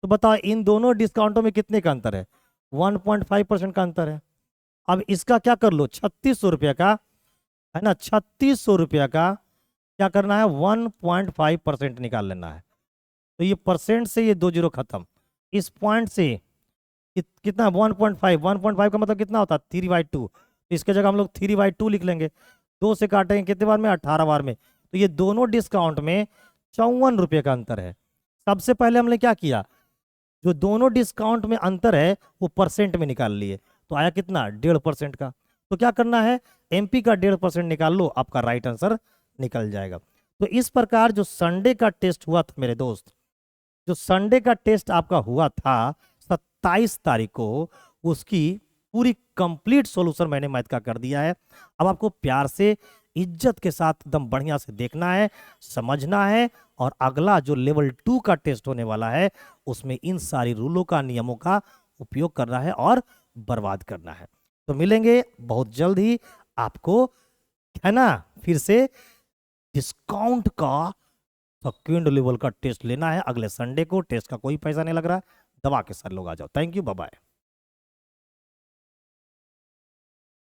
तो बताओ इन दोनों डिस्काउंटों में कितने का अंतर है, 1.5% का अंतर है। अब इसका क्या कर लो 3600 रुपया का है ना, 3600 रुपया का क्या करना है 1.5% निकाल लेना है। तो ये परसेंट से ये 2 जीरो खत्म, इस पॉइंट से कितना 1.5 का मतलब कितना होता है 3/2, तो इसके जगह हम लोग 3/2 लिख लेंगे, 2 से काटेंगे कितने बार में 18 बार में। तो ये दोनों डिस्काउंट में 54 रुपये का अंतर है। सबसे पहले हमने क्या किया, जो दोनों डिस्काउंट में अंतर है वो परसेंट में निकाल लिए, तो आया कितना 1.5% का। तो क्या करना है एमपी का 1.5% निकाल लो, आपका राइट आंसर निकल जाएगा। तो इस प्रकार जो संडे का टेस्ट हुआ था मेरे दोस्त, जो संडे का टेस्ट आपका हुआ था 27 तारीख को, उसकी पूरी कंप्लीट सॉल्यूशन मैंने मैथ का कर दिया है। अब आपको प्यार से इज्जत के साथ एकदम बढ़िया से देखना है, समझना है, और अगला जो लेवल 2 का टेस्ट होने वाला है उसमें इन सारी रूलों का नियमों का उपयोग करना है और बर्बाद करना है। तो मिलेंगे बहुत जल्द ही आपको, है ना, फिर से डिस्काउंट का सेकंड लेवल का टेस्ट लेना है अगले संडे को। टेस्ट का कोई पैसा नहीं लग रहा है, दबा के साथ लोग आ जाओ। Thank you, bye bye.